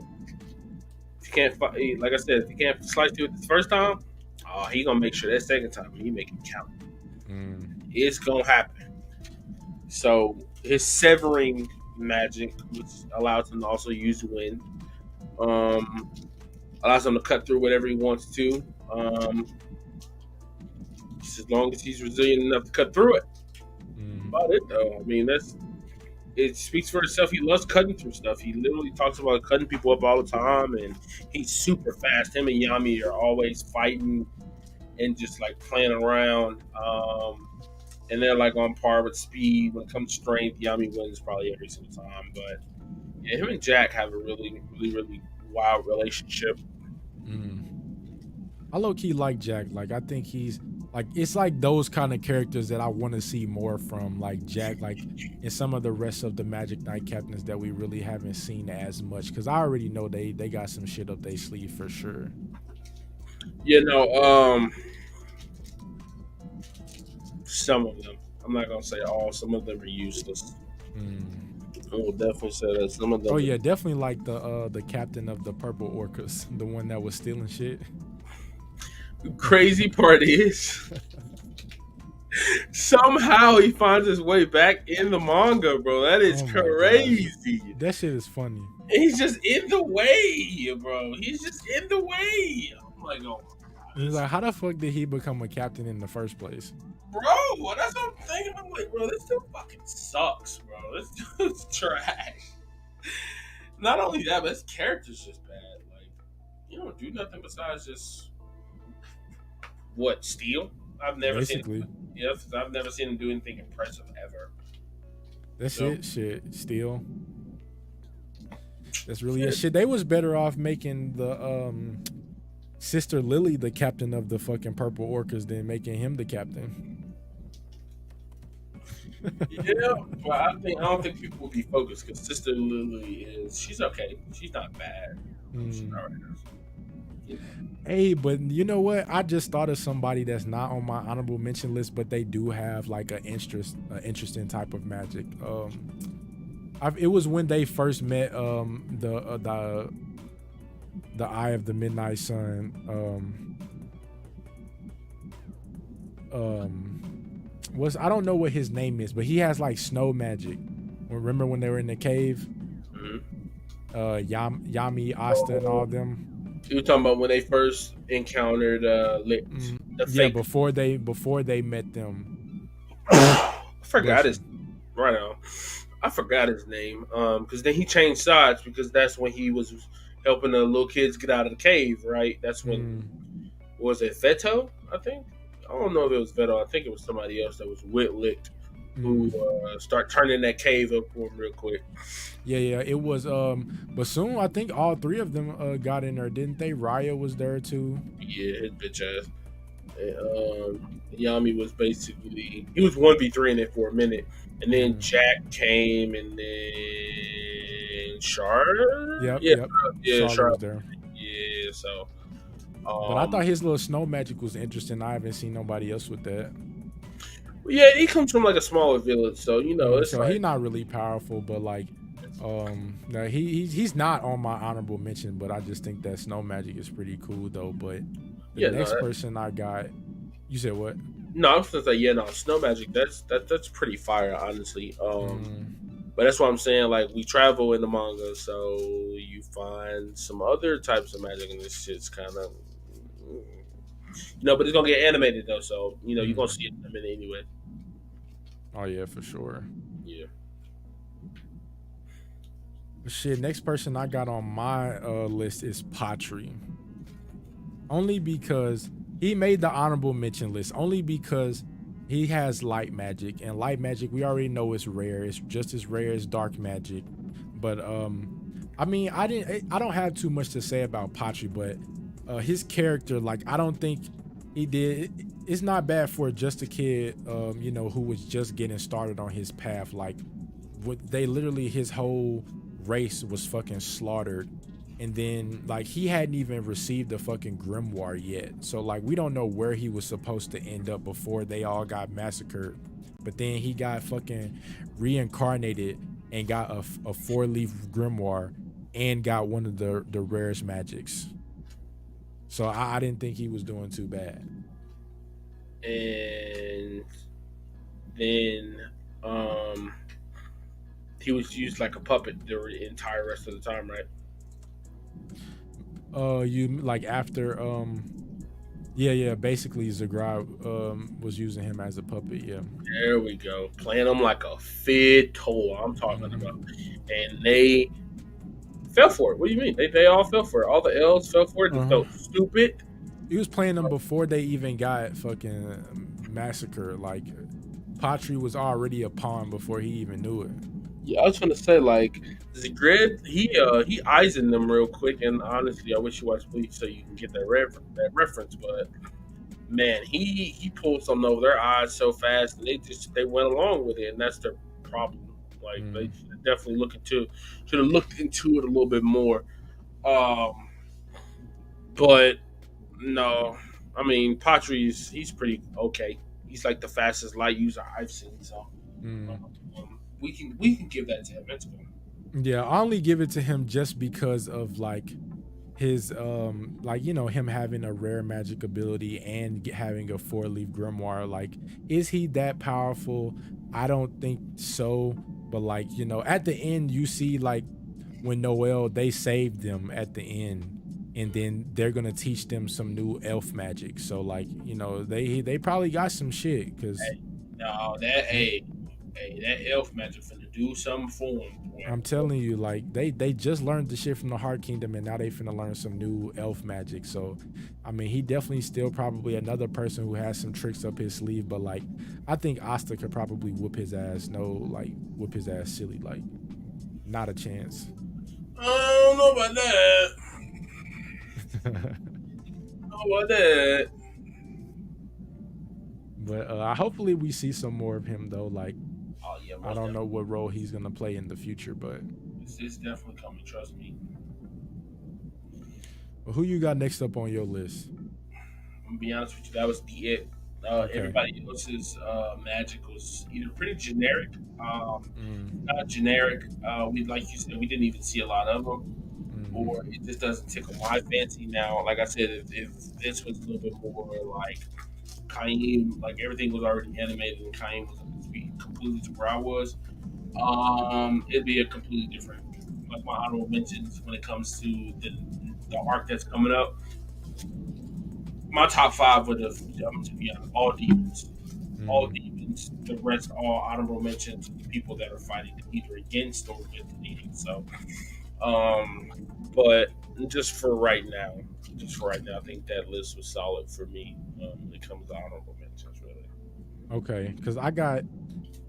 if you can't, like I said, if you can't slice through it the first time, he gonna make sure that second time he make it count.
mm,
It's gonna happen. So his severing magic, which allows him to also use wind, um, allows him to cut through whatever he wants to. Um, just as long as he's resilient enough to cut through it.
mm.
About it though. I mean, it speaks for itself. He loves cutting through stuff. He literally talks about cutting people up all the time, and he's super fast. Him and Yami are always fighting and just like playing around. And they're like on par with speed. When it comes to strength, Yami wins probably every single time. But yeah, him and Jack have a really, really, really wild relationship.
Mm. I low key like Jack. Like I think he's like it's like those kind of characters that I want to see more from, like Jack, like in some of the rest of the Magic Knight captains that we really haven't seen as much. Because I already know they got some shit up their sleeve for sure.
You know, some of them. I'm not gonna say all. Some of them are useless.
Mm.
I will definitely say that some of
Oh
them.
yeah, definitely like the captain of the Purple Orcas, the one that was stealing shit.
The crazy part is somehow he finds his way back in the manga, bro. That is
Oh my gosh,
crazy.
that shit is funny.
He's just in the way, bro. He's just in the way. I'm like, oh my
He's
god,
like, how the fuck did he become a captain in the first place?
bro. That's what I'm thinking. I'm like, bro, this dude fucking sucks, bro. This dude's trash. Not only that, but his character's just bad. Like, you don't do nothing besides just what steal. I've never seen.
Basically,
Yes, I've never seen him do anything impressive ever.
that's
So
it. Shit, steal. That's really a shit. They was better off making the sister Lily the captain of the fucking Purple Orcas than making him the captain.
yeah, but I don't think people will be focused because Sister Lily she's okay. She's not bad. She's
Mm.
all right.
Hey, but you know what? I just thought of somebody that's not on my honorable mention list, but they do have like an interesting type of magic. It was when they first met the Eye of the Midnight Sun. Um, was I don't know what his name is, but he has like snow magic. Remember when they were in the cave?
Mhm.
Yami, Asta, and all them.
You were talking about when they first encountered the
Yeah,
fake.
before they met them.
I forgot
Bless
his
you.
right now. I forgot his name. Because then he changed sides because that's when he was helping the little kids get out of the cave. Right. That's when
Mm,
was it Veto? I think. I don't know if it was Veto. I think it was somebody else that was wit licked who
mm.
start turning that cave up for him real quick.
Yeah. It was but soon I think all three of them got in there, didn't they? Raya was there too.
Yeah, his bitch ass. And, Yami was basically he was 1v3 in it for a minute, and then
Mm.
Jack came, and then Char,
Yep,
yeah,
yep.
yeah,
Charlotte
Char,
was there.
yeah. So,
But I
um,
thought his little snow magic was interesting. I haven't seen nobody else with that.
yeah, he comes from like a smaller village, so it's
So he
like
not really powerful, but like no, he's not on my honorable mention, but I just think that snow magic is pretty cool though. But the
yeah,
next person I got, you said what?
no, I was gonna say yeah, no, snow magic. That's pretty fire, honestly.
Mm,
But that's what I'm saying. Like we travel in the manga, so you find some other types of magic, and this shit's kind of but it's gonna get animated though, so you're gonna
mm.
see it in a minute anyway.
Oh yeah, for sure.
Yeah.
Shit, next person I got on my list is Patri. Only because he made the honorable mention list. Only because he has light magic, and light magic we already know is rare. It's just as rare as dark magic. But I mean, I don't have too much to say about Patri, but his character, like, I don't think he did. It's not bad for just a kid, who was just getting started on his path. Like, what they literally his whole race was fucking slaughtered, and then like he hadn't even received the fucking grimoire yet. So like we don't know where he was supposed to end up before they all got massacred. But then he got fucking reincarnated and got a four-leaf grimoire and got one of the rarest magics. So I didn't think he was doing too bad.
And then um he was used like a puppet the entire rest of the time, right?
You like after yeah, basically Zagrai was using him as a puppet, yeah.
There we go. Playing them like a fiddle. I'm talking about,
Mm-hmm.
and they fell for it. What do you mean? They all fell for it. All the elves fell for it. They
Uh-huh.
felt stupid.
He was playing them before they even got fucking massacred. Like Patri was already a pawn before he even knew it.
Yeah, I was gonna say like Zigrid, he eyes in them real quick, and honestly, I wish you watched Bleach so you can get that reference. But man, he pulled something over their eyes so fast, and they went along with it, and that's their problem. Like they
Mm.
should definitely should have looked into it a little bit more. Um, but no, I mean Patri's he's pretty okay. He's like the fastest light user I've seen, so
Mm.
we can give that to him. That's cool.
Yeah, I only give it to him just because of like his like him having a rare magic ability and having a four-leaf grimoire. Like, is he that powerful? I don't think so. But like, at the end you see like when Noel they saved them at the end, and then they're gonna teach them some new elf magic. So like, they probably got some shit because
No, hey, that elf magic finna do something for him,
I'm
boy.
telling you, like they just learned the shit from the Heart Kingdom, and now they finna learn some new elf magic. So, I mean, he definitely still probably another person who has some tricks up his sleeve. But like, I think Asta could probably whoop his ass. No, like whoop his ass silly. Like, not a chance.
I don't know about that. I don't know about that.
But hopefully we see some more of him though. Like,
Oh yeah,
I
most
don't know
definitely.
what role he's gonna play in the future, but
It's definitely coming. Trust me.
Who you got next up on your list?
I'm gonna be honest with you, that was the it.
Okay.
Everybody else's magic was either pretty generic,
Mm,
not generic. We like you said, we didn't even see a lot of them, or
mm,
it just doesn't tickle my fancy. Now, like I said, if this was a little bit more like Kaim, like everything was already animated and Kaim was completely to where I was, it'd be a completely different. Like my honorable mentions when it comes to the arc that's coming up, my top five would have, to be honest, all demons. All
mm.
demons. The rest all honorable mentions of the people that are fighting either against or with the demons. So, um, but just for right now, I think that list was solid for me when it comes to honorable mentions. Really,
Okay, because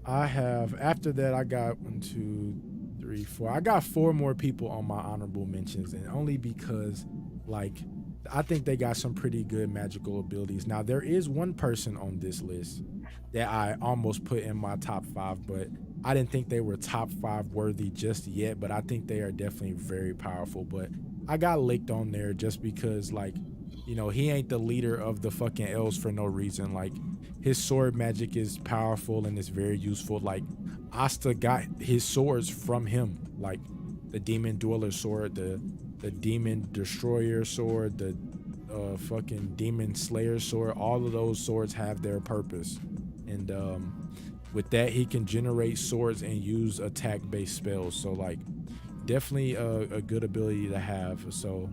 I have after that I got one, two, three, four. I got four more people on my honorable mentions, and only because like I think they got some pretty good magical abilities. Now there is one person on this list that I almost put in my top five, but I didn't think they were top five worthy just yet. But I think they are definitely very powerful. But I got licked on there just because he ain't the leader of the fucking elves for no reason. Like his sword magic is powerful and it's very useful. Like Asta got his swords from him, like the demon dweller sword, the demon destroyer sword, the fucking demon slayer sword. All of those swords have their purpose, and with that he can generate swords and use attack based spells. So like definitely a good ability to have. So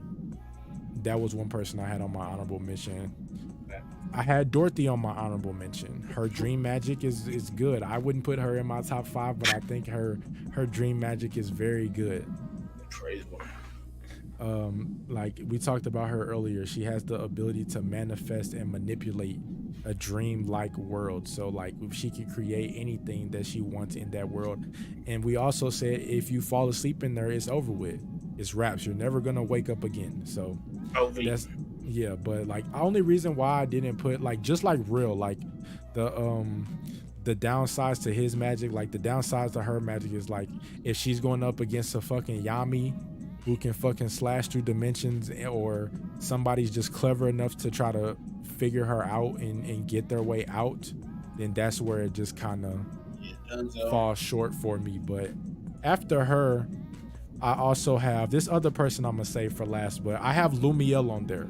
that was one person I had on my honorable mention. I had Dorothy on my honorable mention. Her dream magic is good. I wouldn't put her in my top five, but I think her dream magic is very good.
crazy one.
Like we talked about her earlier, she has the ability to manifest and manipulate a dream-like world. So like she can create anything that she wants in that world. And we also said if you fall asleep in there, it's over with. It's wraps. You're never gonna wake up again. So
OV.
that's yeah, but like only reason why I didn't put like just like real like the the downsides to his magic, like the downsides to her magic is like if she's going up against a fucking Yami who can fucking slash through dimensions, or somebody's just clever enough to try to figure her out and get their way out, then that's where it just kind of
Yeah, Dunzo.
falls short for me. But after her, I also have this other person I'm gonna say for last, but I have Lumiel on there.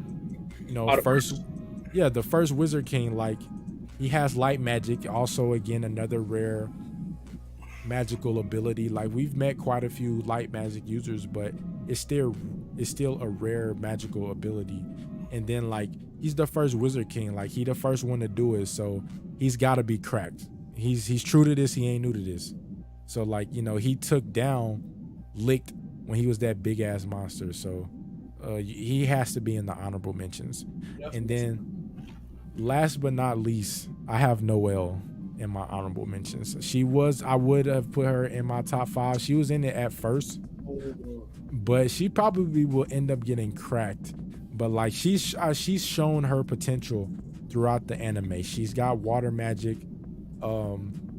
First,
Otterverse.
yeah, the first Wizard King, like he has light magic, also again another rare magical ability. Like we've met quite a few light magic users, but it's still a rare magical ability. And then like he's the first Wizard King, like he the first one to do it, so he's got to be cracked. He's true to this. He ain't new to this. So like he took down licked when he was that big ass monster. So he has to be in the honorable mentions. And
Definitely.
then last but not least, I have Noelle in my honorable mentions. I would have put her in my top five. She was in it at first, but she probably will end up getting cracked. But like she's shown her potential throughout the anime. She's got water magic,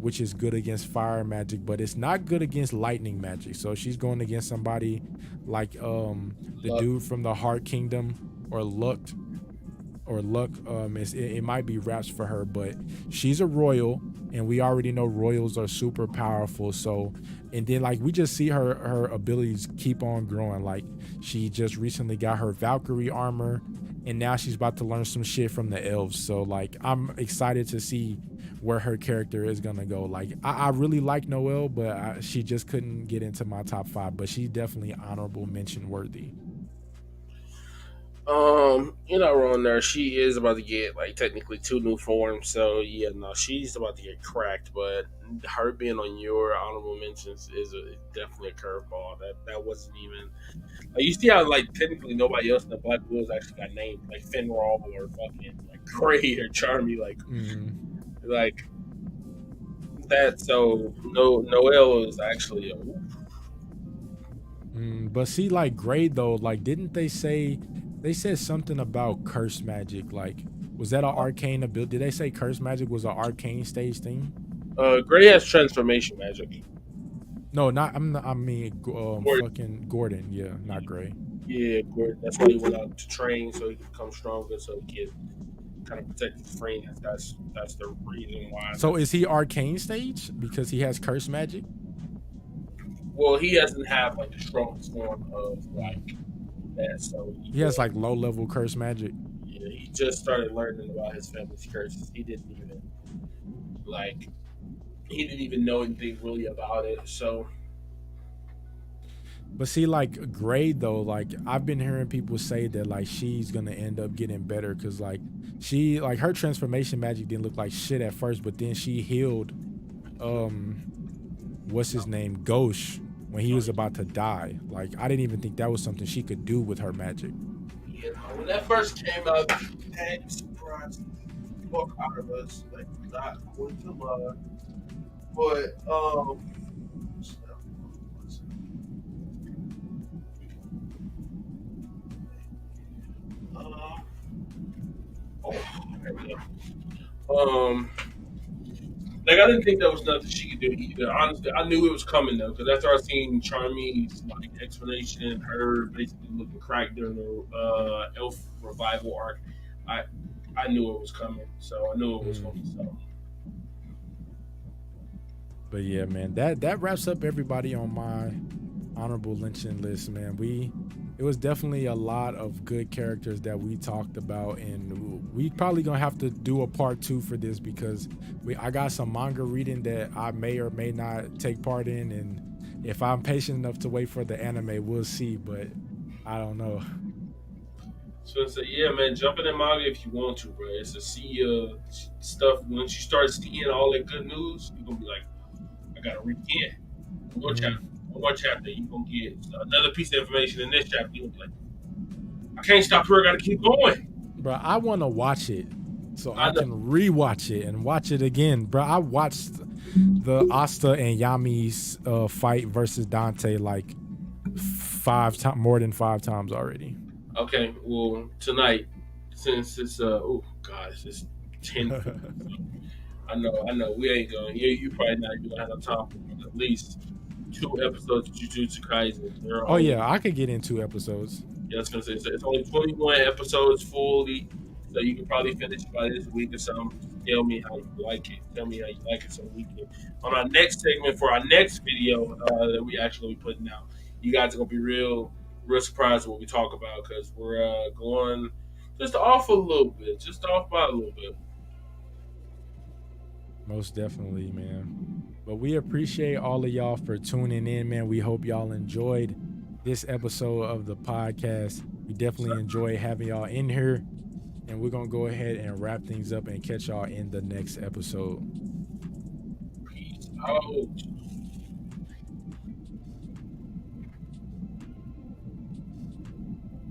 which is good against fire magic, but it's not good against lightning magic. So she's going against somebody like the
Luck.
dude from the Heart Kingdom or Luck. It might be raps for her, but she's a royal, and we already know royals are super powerful. So, and then like we just see her abilities keep on growing. Like she just recently got her Valkyrie armor, and now she's about to learn some shit from the elves. So like I'm excited to see where her character is gonna go. Like I really like Noelle, but she just couldn't get into my top five. But she's definitely honorable mention worthy.
You're not wrong there. She is about to get like technically two new forms, so yeah, no, she's about to get cracked. But her being on your honorable mentions is definitely a curveball. That wasn't even like you see how like technically nobody else in the Black Wolves actually got named like Finral or fucking like Gray or Charmy
Mm-hmm.
like that. So no, Noelle is actually a
But see, like Gray though, like didn't they said something about curse magic? Like, was that an arcane ability? Did they say curse magic was an arcane stage thing?
Gray has transformation magic.
No, not I mean
Or
fucking Gordon. Yeah, not Gray.
Yeah, Gordon. That's why he went out to train so he could become stronger, so he could kind of protect his friends. That's the reason why.
So is he arcane stage because he has curse magic?
Well, he doesn't have like the strongest form of
Mm.
like that, so
He has like low level curse magic.
yeah, he just started learning about his family's curses. Like he didn't even know anything really about it. So
But see, like Grade though, like I've been hearing people say that like she's gonna end up getting better because like she like her transformation magic didn't look like shit at first, but then she healed um what's his name, Ghosh, when he was about to die. Like I didn't even think that was something she could do with her magic.
you know, when that first came out, that surprised the fuck out of us. Like not going to lie, but uh, oh, there we go. Like I didn't think that was nothing she could do either. Honestly, I knew it was coming though, because after I seen Charmy's like explanation, her basically looking cracked during the Elf revival arc, I I knew it was coming. So I knew it was going to be so.
But yeah, man, that wraps up everybody on my honorable mention list, man. It was definitely a lot of good characters that we talked about, and we probably gonna have to do a part 2 for this because I got some manga reading that I may or may not take part in, and if I'm patient enough to wait for the anime, we'll see. But I don't know.
So yeah, man, jump in the manga if you want to, bro. It's to see stuff. Once you start seeing all that good news, you're gonna be like, I gotta read again. One more chapter. One more chapter. You're gonna get another piece of information in this chapter. You're gonna be like, I can't stop here. I gotta keep going.
Bro, I want to watch it so I
I know.
can rewatch it and watch it again, bro. I watched the Asta and Yami's fight versus Dante like more than 5 times already.
Okay, well tonight, since it's oh gosh, it's 10. I know, we ain't going. You probably not even gonna have no time for at least 2 episodes of Jujutsu Kaisen. They're
Oh
only
yeah, I could get in 2 episodes.
yeah, I was gonna say it's only 21 episodes fully, so you can probably finish it by this week or something. Tell me how you like it. Tell me how you like it, so we can on our next segment for our next video that we actually gonna be putting out. You guys are gonna be real surprised what we talk about because we're going just off a little bit, just off by a little bit.
Most definitely, man. But we appreciate all of y'all for tuning in, man. We hope y'all enjoyed this episode of the podcast. We definitely enjoy having y'all in here. And we're going to go ahead and wrap things up and catch y'all in the next episode.
Peace out.